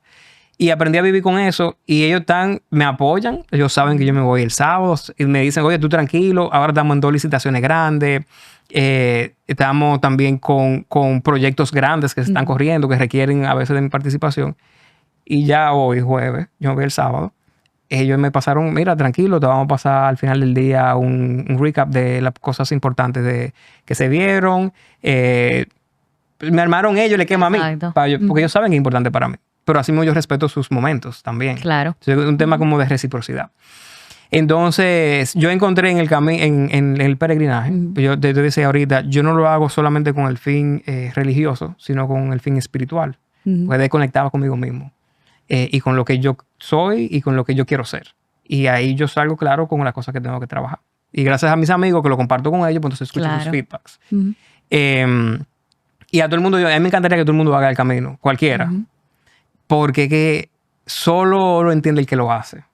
Speaker 2: Y aprendí a vivir con eso y ellos me apoyan. Ellos saben que yo me voy el sábado y me dicen, oye, tú tranquilo, ahora estamos en 2 licitaciones grandes. Estamos también con proyectos grandes que se están corriendo, que requieren a veces de mi participación. Y ya hoy, jueves, yo me voy el sábado. Ellos me pasaron, mira, tranquilo, te vamos a pasar al final del día un recap de las cosas importantes que se vieron. Me armaron ellos, le quema a mí, porque ellos saben que es importante para mí. Pero así mismo yo respeto sus momentos también.
Speaker 1: Claro.
Speaker 2: Es un tema como de reciprocidad. Entonces, yo encontré en el en el peregrinaje, yo te decía ahorita, yo no lo hago solamente con el fin religioso, sino con el fin espiritual. Pues conectado conmigo mismo. Y con lo que yo soy y con lo que yo quiero ser. Y ahí yo salgo claro con las cosas que tengo que trabajar. Y gracias a mis amigos que lo comparto con ellos, pues entonces escucho sus feedbacks. Y a todo el mundo, a mí me encantaría que todo el mundo haga el camino, cualquiera. Porque que solo lo entiende el que lo hace.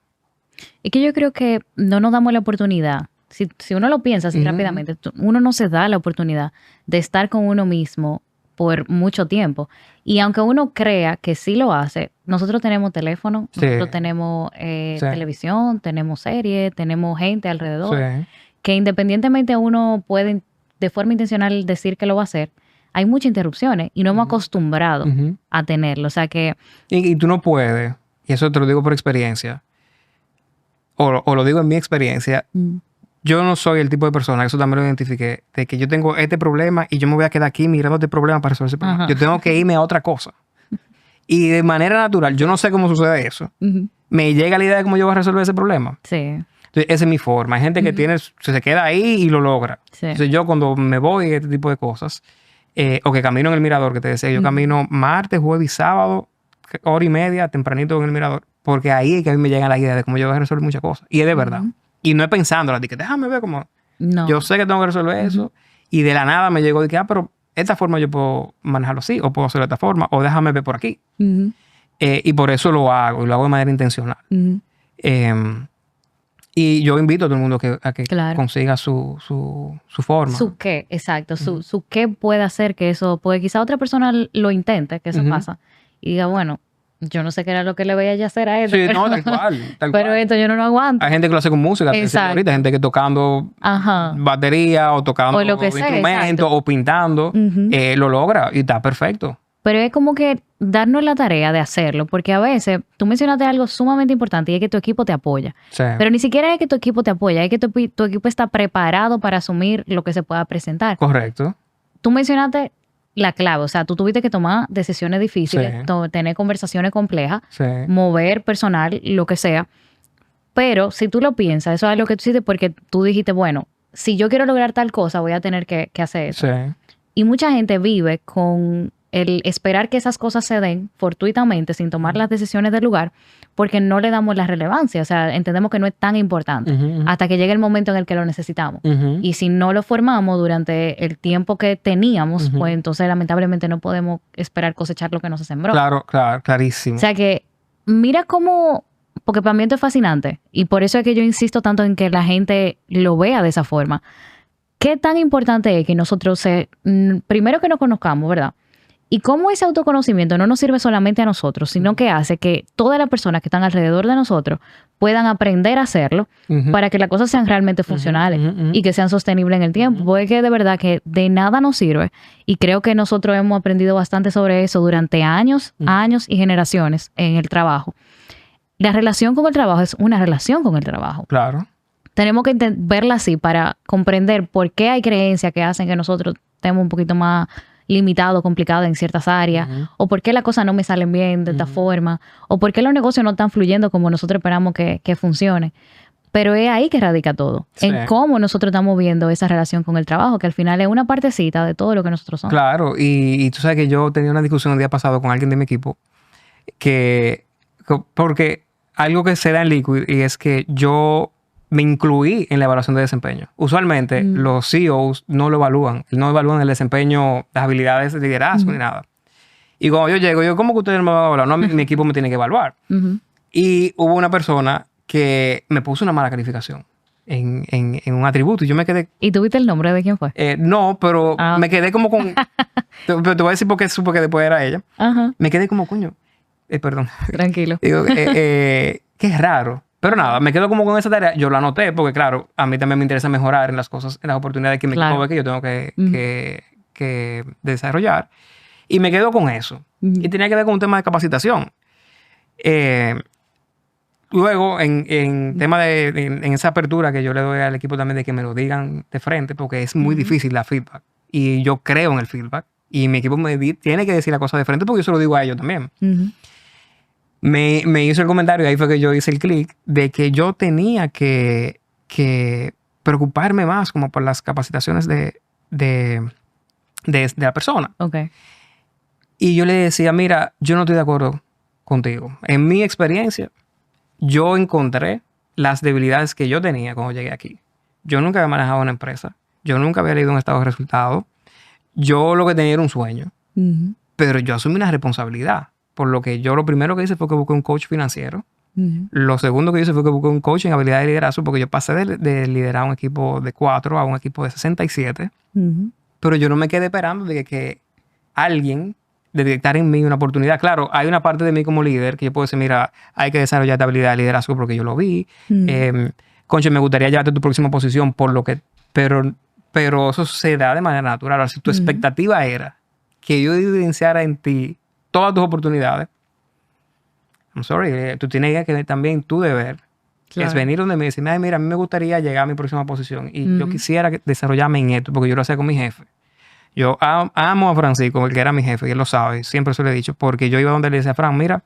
Speaker 1: Es que yo creo que no nos damos la oportunidad. Si uno lo piensa así rápidamente, uno no se da la oportunidad de estar con uno mismo por mucho tiempo. Y aunque uno crea que sí lo hace, nosotros tenemos teléfono, nosotros tenemos televisión, tenemos series, tenemos gente alrededor, que independientemente uno puede de forma intencional decir que lo va a hacer, hay muchas interrupciones y no hemos acostumbrado a tenerlo. O sea que...
Speaker 2: Y tú no puedes, y eso te lo digo por experiencia, o lo digo en mi experiencia, yo no soy el tipo de persona, eso también lo identifiqué, de que yo tengo este problema y yo me voy a quedar aquí mirando este problema para resolver ese problema. Yo tengo que irme a otra cosa. Y de manera natural, yo no sé cómo sucede eso, me llega la idea de cómo yo voy a resolver ese problema.
Speaker 1: Sí.
Speaker 2: Entonces, esa es mi forma. Hay gente que se queda ahí y lo logra. Sí. Entonces yo cuando me voy a este tipo de cosas... o que camino en el mirador, que te decía, yo camino martes, jueves y sábado, 1:30, tempranito en el mirador, porque ahí es que a mí me llega la idea de cómo yo voy a resolver muchas cosas. Y es de verdad. Y no es pensándola, de que déjame ver cómo... No. Yo sé que tengo que resolver eso, y de la nada me llegó de que, pero esta forma yo puedo manejarlo así, o puedo hacerlo de esta forma, o déjame ver por aquí. Y por eso lo hago, y lo hago de manera intencional. Y yo invito a todo el mundo a que consiga su forma.
Speaker 1: Su qué, exacto. Su qué puede hacer que eso... Porque quizá otra persona lo intente, que eso pasa. Y diga, bueno, yo no sé qué era lo que le veía ya hacer a esto.
Speaker 2: Sí, no, tal cual.
Speaker 1: Pero esto yo no lo aguanto.
Speaker 2: Hay gente que lo hace con música. Ahorita, gente que tocando batería o tocando instrumentos o pintando. Lo logra y está perfecto.
Speaker 1: Pero es como que darnos la tarea de hacerlo, porque a veces tú mencionaste algo sumamente importante y es que tu equipo te apoya. Sí. Pero ni siquiera es que tu equipo te apoya, es que tu equipo está preparado para asumir lo que se pueda presentar.
Speaker 2: Correcto.
Speaker 1: Tú mencionaste la clave, o sea, tú tuviste que tomar decisiones difíciles, tener conversaciones complejas, mover personal, lo que sea. Pero si tú lo piensas, eso es lo que tú hiciste porque tú dijiste, bueno, si yo quiero lograr tal cosa, voy a tener que hacer eso. Sí. Y mucha gente vive con el esperar que esas cosas se den fortuitamente sin tomar las decisiones del lugar porque no le damos la relevancia. O sea, entendemos que no es tan importante hasta que llegue el momento en el que lo necesitamos. Y si no lo formamos durante el tiempo que teníamos, pues entonces lamentablemente no podemos esperar cosechar lo que no se sembró.
Speaker 2: Claro, clarísimo.
Speaker 1: O sea que mira cómo... Porque para mí esto es fascinante y por eso es que yo insisto tanto en que la gente lo vea de esa forma. ¿Qué tan importante es que nosotros primero que nos conozcamos, verdad? Y cómo ese autoconocimiento no nos sirve solamente a nosotros, sino que hace que todas las personas que están alrededor de nosotros puedan aprender a hacerlo para que las cosas sean realmente funcionales y que sean sostenibles en el tiempo. Porque de verdad que de nada nos sirve. Y creo que nosotros hemos aprendido bastante sobre eso durante años y generaciones en el trabajo. La relación con el trabajo es una relación con el trabajo.
Speaker 2: Claro.
Speaker 1: Tenemos que verla así para comprender por qué hay creencias que hacen que nosotros estemos un poquito más limitado, complicado en ciertas áreas, o por qué las cosas no me salen bien de esta forma, o por qué los negocios no están fluyendo como nosotros esperamos que funcione. Pero es ahí que radica todo, en cómo nosotros estamos viendo esa relación con el trabajo, que al final es una partecita de todo lo que nosotros somos.
Speaker 2: Claro, y tú sabes que yo tenía una discusión el día pasado con alguien de mi equipo, porque algo que se da en Liquid y es que yo me incluí en la evaluación de desempeño. Usualmente los CEOs no lo evalúan. No evalúan el desempeño, las habilidades de liderazgo ni nada. Y cuando yo llego, ¿cómo que ustedes no me van a evaluar? No, mi equipo me tiene que evaluar. Y hubo una persona que me puso una mala calificación en un atributo. Y yo me quedé...
Speaker 1: ¿Y tuviste el nombre de quién fue?
Speaker 2: No, pero me quedé como con... Pero te voy a decir por qué supe que después era ella. Me quedé como, coño... perdón.
Speaker 1: Tranquilo.
Speaker 2: Digo, qué raro. Pero nada, me quedo como con esa tarea. Yo lo anoté porque, claro, a mí también me interesa mejorar en las cosas, en las oportunidades que mi equipo ve que yo tengo que desarrollar. Y me quedo con eso. Y tenía que ver con un tema de capacitación. Luego, en tema en esa apertura que yo le doy al equipo también de que me lo digan de frente, porque es muy difícil la feedback. Y yo creo en el feedback. Y mi equipo tiene que decir la cosa de frente porque yo se lo digo a ellos también. Me hizo el comentario, y ahí fue que yo hice el clic, de que yo tenía que preocuparme más como por las capacitaciones de la persona.
Speaker 1: Okay.
Speaker 2: Y yo le decía, mira, yo no estoy de acuerdo contigo. En mi experiencia, yo encontré las debilidades que yo tenía cuando llegué aquí. Yo nunca había manejado una empresa. Yo nunca había leído un estado de resultados. Yo lo que tenía era un sueño. Pero yo asumí una responsabilidad. Por lo que yo lo primero que hice fue que busqué un coach financiero. Lo segundo que hice fue que busqué un coach en habilidad de liderazgo, porque yo pasé de liderar un equipo de 4 a un equipo de 67. Pero yo no me quedé esperando de que alguien detectar en mí una oportunidad. Claro, hay una parte de mí como líder que yo puedo decir, mira, hay que desarrollar esta habilidad de liderazgo porque yo lo vi. Concho, me gustaría llevarte a tu próxima posición por lo que... Pero eso se da de manera natural. Ahora, si tu expectativa era que yo evidenciara en ti todas tus oportunidades, I'm sorry, tú tienes que también tu deber es venir donde me dicen, ay, mira, a mí me gustaría llegar a mi próxima posición y yo quisiera desarrollarme en esto porque yo lo hacía con mi jefe. Yo amo a Francisco, el que era mi jefe, y él lo sabe, siempre se lo he dicho, porque yo iba donde le decía, Fran, mira,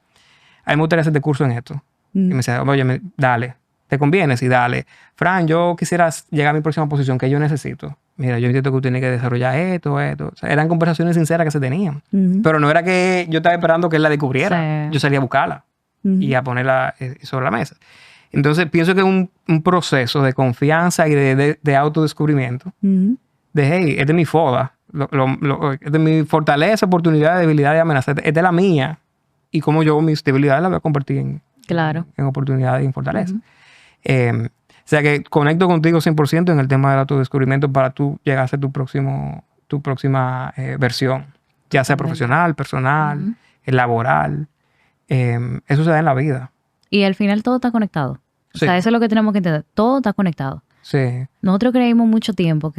Speaker 2: a mí me gustaría hacerte curso en esto. Y me decía, oye, dale, ¿te conviene? Sí, dale. Fran, yo quisiera llegar a mi próxima posición que yo necesito. Mira, yo entiendo que tú tienes que desarrollar esto. O sea, eran conversaciones sinceras que se tenían. Pero no era que yo estaba esperando que él la descubriera. Sí. Yo salía a buscarla y a ponerla sobre la mesa. Entonces, pienso que es un proceso de confianza y de autodescubrimiento. De, hey, esta es mi foda. Esta es mi fortaleza, oportunidad, debilidad y amenaza. Esta es la mía. Y como yo mis debilidades las voy a convertir en oportunidades y en fortaleza. O sea que conecto contigo 100% en el tema del autodescubrimiento para tú llegar a ser tu próxima versión. Ya sea profesional, personal, laboral. Eso se da en la vida.
Speaker 1: Y al final todo está conectado. O sea, eso es lo que tenemos que entender. Todo está conectado.
Speaker 2: Sí.
Speaker 1: Nosotros creímos mucho tiempo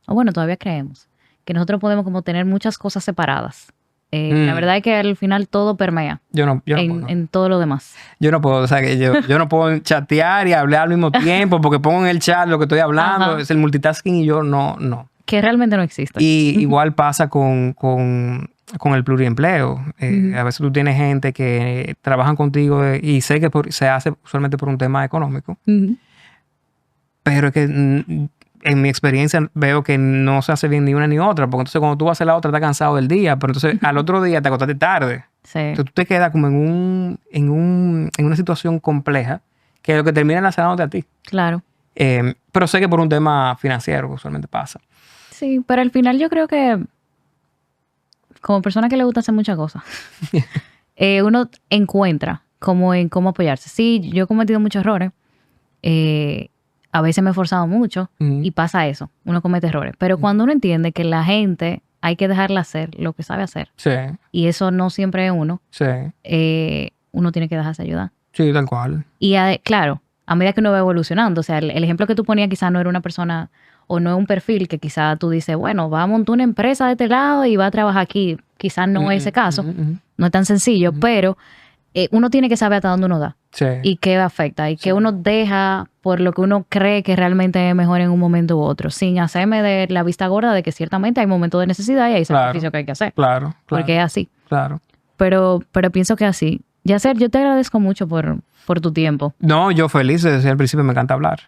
Speaker 1: bueno, todavía creemos, que nosotros podemos como tener muchas cosas separadas. La verdad es que al final todo permea
Speaker 2: yo no puedo.
Speaker 1: En todo lo demás.
Speaker 2: Yo no puedo, o sea, que yo no puedo chatear y hablar al mismo tiempo porque pongo en el chat lo que estoy hablando. Es el multitasking y yo no.
Speaker 1: Que realmente no existe.
Speaker 2: Y igual pasa con el pluriempleo. A veces tú tienes gente que trabajan contigo y sé que se hace usualmente por un tema económico. Pero es que en mi experiencia veo que no se hace bien ni una ni otra, porque entonces cuando tú vas a hacer la otra estás cansado del día, pero entonces al otro día te acostaste tarde.
Speaker 1: Sí.
Speaker 2: Entonces tú te quedas como en una situación compleja que es lo que termina enlazándote a ti.
Speaker 1: Claro.
Speaker 2: Pero sé que por un tema financiero usualmente pasa.
Speaker 1: Sí, pero al final yo creo que como persona que le gusta hacer muchas cosas, uno encuentra cómo apoyarse. Sí, yo he cometido muchos errores. A veces me he esforzado mucho y pasa eso. Uno comete errores. Pero cuando uno entiende que la gente hay que dejarla hacer lo que sabe hacer.
Speaker 2: Sí.
Speaker 1: Y eso no siempre es uno.
Speaker 2: Sí.
Speaker 1: Uno tiene que dejarse ayudar.
Speaker 2: Sí, tal cual.
Speaker 1: Y claro, a medida que uno va evolucionando, o sea, el ejemplo que tú ponías quizás no era una persona o no es un perfil que quizás tú dices, bueno, va a montar una empresa de este lado y va a trabajar aquí. Quizás no es ese caso, no es tan sencillo, pero uno tiene que saber hasta dónde uno da.
Speaker 2: Sí.
Speaker 1: Y qué afecta. Y qué uno deja por lo que uno cree que realmente es mejor en un momento u otro. Sin hacerme de la vista gorda de que ciertamente hay momentos de necesidad y hay sacrificios que hay que hacer.
Speaker 2: Claro.
Speaker 1: Porque es así.
Speaker 2: Claro.
Speaker 1: Pero pienso que así. Yacer, yo te agradezco mucho por tu tiempo.
Speaker 2: No, yo feliz. Desde el principio me encanta hablar.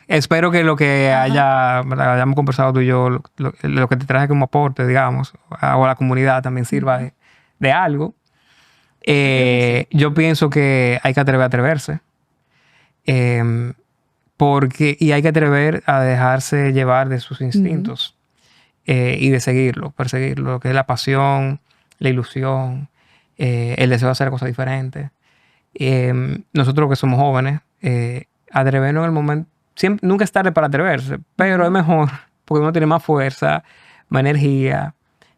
Speaker 2: Espero que lo que hayamos conversado tú y yo, lo que te traje como aporte, digamos, o a la comunidad también sirva de algo. Yo pienso que hay que atreverse. Y hay que atrever a dejarse llevar de sus instintos y de perseguirlo, lo que es la pasión, la ilusión, el deseo de hacer cosas diferentes. Nosotros que somos jóvenes, atrevernos en el momento, nunca es tarde para atreverse, pero es mejor porque uno tiene más fuerza, más energía,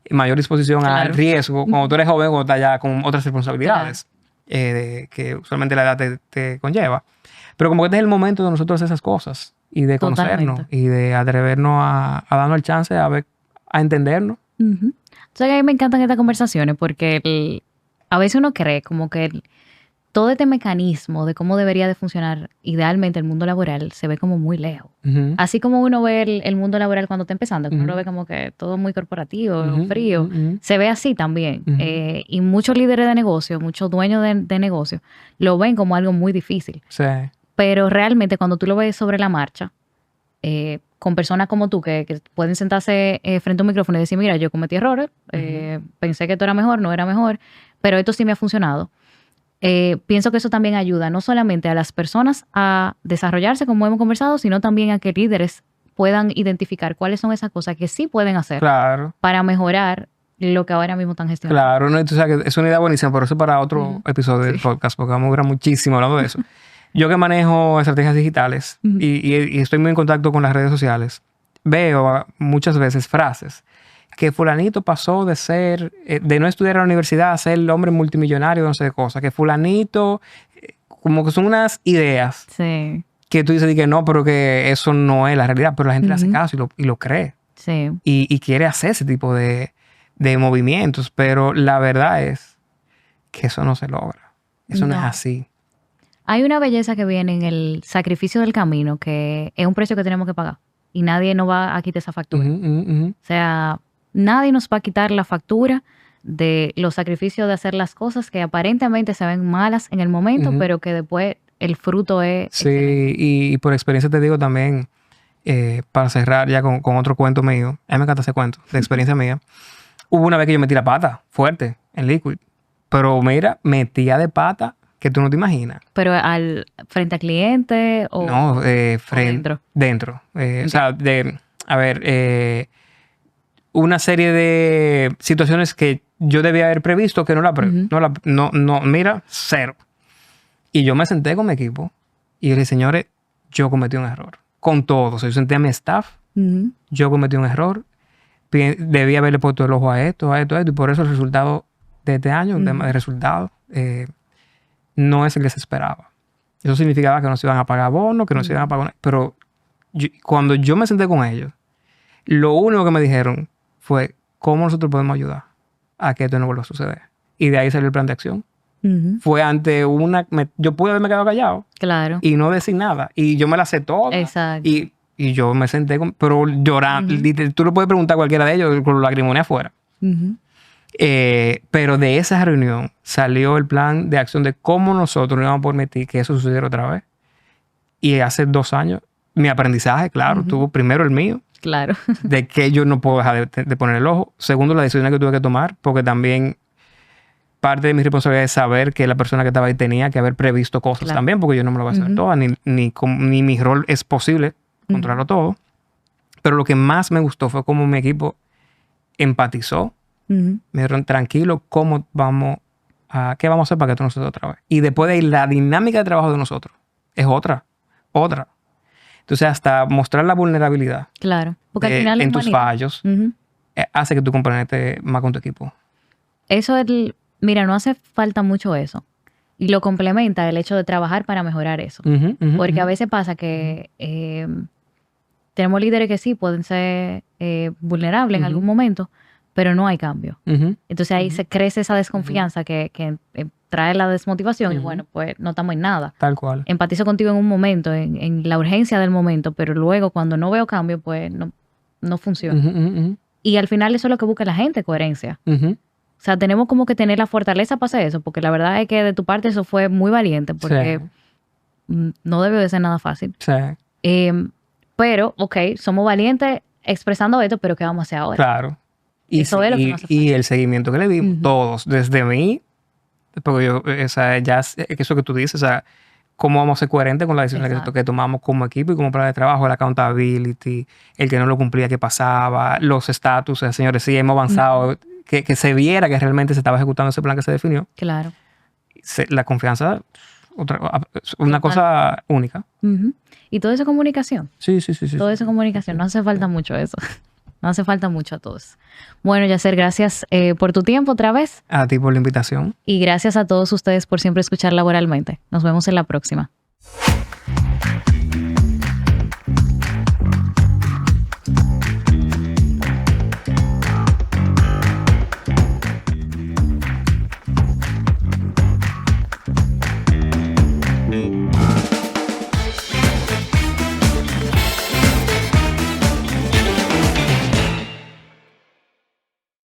Speaker 2: mayor disposición al riesgo. Cuando tú eres joven, cuando estás ya con otras responsabilidades que usualmente la edad te conlleva. Pero como que este es el momento de nosotros hacer esas cosas y de conocernos y de atrevernos a darnos el chance a entendernos.
Speaker 1: O sea, que a mí me encantan estas conversaciones porque a veces uno cree como que todo este mecanismo de cómo debería de funcionar idealmente el mundo laboral se ve como muy lejos. Así como uno ve el mundo laboral cuando está empezando, que uno lo ve como que todo muy corporativo, frío, se ve así también. Y muchos líderes de negocio, muchos dueños de negocio, lo ven como algo muy difícil.
Speaker 2: Sí.
Speaker 1: Pero realmente cuando tú lo ves sobre la marcha, con personas como tú que pueden sentarse frente a un micrófono y decir, mira, yo cometí errores, pensé que esto era mejor, no era mejor, pero esto sí me ha funcionado. Pienso que eso también ayuda no solamente a las personas a desarrollarse como hemos conversado, sino también a que líderes puedan identificar cuáles son esas cosas que sí pueden hacer para mejorar lo que ahora mismo están gestionando.
Speaker 2: Claro, no, tú sabes que es una idea buenísima, pero eso para otro episodio del podcast, porque vamos a durar muchísimo hablando de eso. Yo que manejo estrategias digitales y estoy muy en contacto con las redes sociales, veo muchas veces frases que fulanito pasó de no estudiar en la universidad a ser el hombre multimillonario, no sé de cosas, que fulanito, como que son unas ideas que tú dices que no, pero que eso no es la realidad, pero la gente le hace caso y lo cree.
Speaker 1: Sí.
Speaker 2: Y quiere hacer ese tipo de movimientos, pero la verdad es que eso no se logra. Eso no es así.
Speaker 1: Hay una belleza que viene en el sacrificio del camino, que es un precio que tenemos que pagar. Y nadie nos va a quitar esa factura. O sea, nadie nos va a quitar la factura de los sacrificios de hacer las cosas que aparentemente se ven malas en el momento, pero que después el fruto es excelente.
Speaker 2: Y por experiencia te digo también, para cerrar ya con otro cuento mío, a mí me encanta ese cuento, de experiencia mía. Hubo una vez que yo metí la pata fuerte en Liquid, pero mira, metía de pata que tú no te imaginas.
Speaker 1: ¿Pero frente al cliente o
Speaker 2: no,
Speaker 1: dentro?
Speaker 2: Dentro. O sea, una serie de situaciones que yo debía haber previsto que no la mira, cero. Y yo me senté con mi equipo y le dije, señores, yo cometí un error. Con todo. O sea, yo senté a mi staff, yo cometí un error, debía haberle puesto el ojo a esto, y por eso el resultado de este año, un tema de resultados, no es el que se esperaba. Eso significaba que nos iban a pagar bonos, que nos iban a pagar... Pero cuando yo me senté con ellos, lo único que me dijeron fue cómo nosotros podemos ayudar a que esto no vuelva a suceder. Y de ahí salió el plan de acción. Fue ante yo pude haberme quedado callado.
Speaker 1: Claro.
Speaker 2: Y no decir nada. Y yo me la sé toda.
Speaker 1: Exacto.
Speaker 2: Y yo me senté pero llorando. Tú le puedes preguntar a cualquiera de ellos con lagrimones afuera. Pero de esa reunión salió el plan de acción de cómo nosotros no íbamos a permitir que eso sucediera otra vez. Y hace 2 años, mi aprendizaje, claro, tuvo primero el mío.
Speaker 1: Claro.
Speaker 2: De que yo no puedo dejar de poner el ojo. Segundo, la decisión que tuve que tomar, porque también parte de mi responsabilidad es saber que la persona que estaba ahí tenía que haber previsto cosas también, porque yo no me lo voy a saber todas, ni mi rol es posible controlarlo todo. Pero lo que más me gustó fue cómo mi equipo empatizó. Me dijeron, tranquilo, ¿qué vamos a hacer para que esto no suceda otra vez? Y después de ahí, la dinámica de trabajo de nosotros es otra. Entonces, hasta mostrar la vulnerabilidad.
Speaker 1: Claro. Porque al final
Speaker 2: en tus fallos. hace que tú comprometes más con tu equipo.
Speaker 1: Eso es, mira, no hace falta mucho eso. Y lo complementa el hecho de trabajar para mejorar eso. Porque a veces pasa que tenemos líderes que sí pueden ser vulnerables en algún momento, pero no hay cambio. Entonces ahí se crece esa desconfianza que trae la desmotivación y bueno, pues no estamos en nada.
Speaker 2: Tal cual.
Speaker 1: Empatizo contigo en un momento, en la urgencia del momento, pero luego cuando no veo cambio, pues no funciona. Y al final eso es lo que busca la gente, coherencia. O sea, tenemos como que tener la fortaleza para hacer eso, porque la verdad es que de tu parte eso fue muy valiente, porque no debió de ser nada fácil.
Speaker 2: Sí.
Speaker 1: Pero, ok, somos valientes expresando esto, pero ¿qué vamos a hacer ahora?
Speaker 2: Claro.
Speaker 1: Eso es lo que nos hace falta.
Speaker 2: Y el seguimiento que le dimos, todos, desde mí, porque yo, o sea, ya eso que tú dices, o sea, cómo vamos a ser coherentes con las decisiones que tomamos como equipo y como plan de trabajo, la accountability, el que no lo cumplía, qué pasaba, los estatus, señores, sí, hemos avanzado, que se viera que realmente se estaba ejecutando ese plan que se definió.
Speaker 1: Claro.
Speaker 2: La confianza, una cosa única.
Speaker 1: Y todo eso es comunicación.
Speaker 2: Sí.
Speaker 1: Todo eso es comunicación. No hace falta mucho eso. No hace falta mucho a todos. Bueno, Yacer, gracias por tu tiempo otra vez.
Speaker 2: A ti por la invitación.
Speaker 1: Y gracias a todos ustedes por siempre escuchar Laboralmente. Nos vemos en la próxima.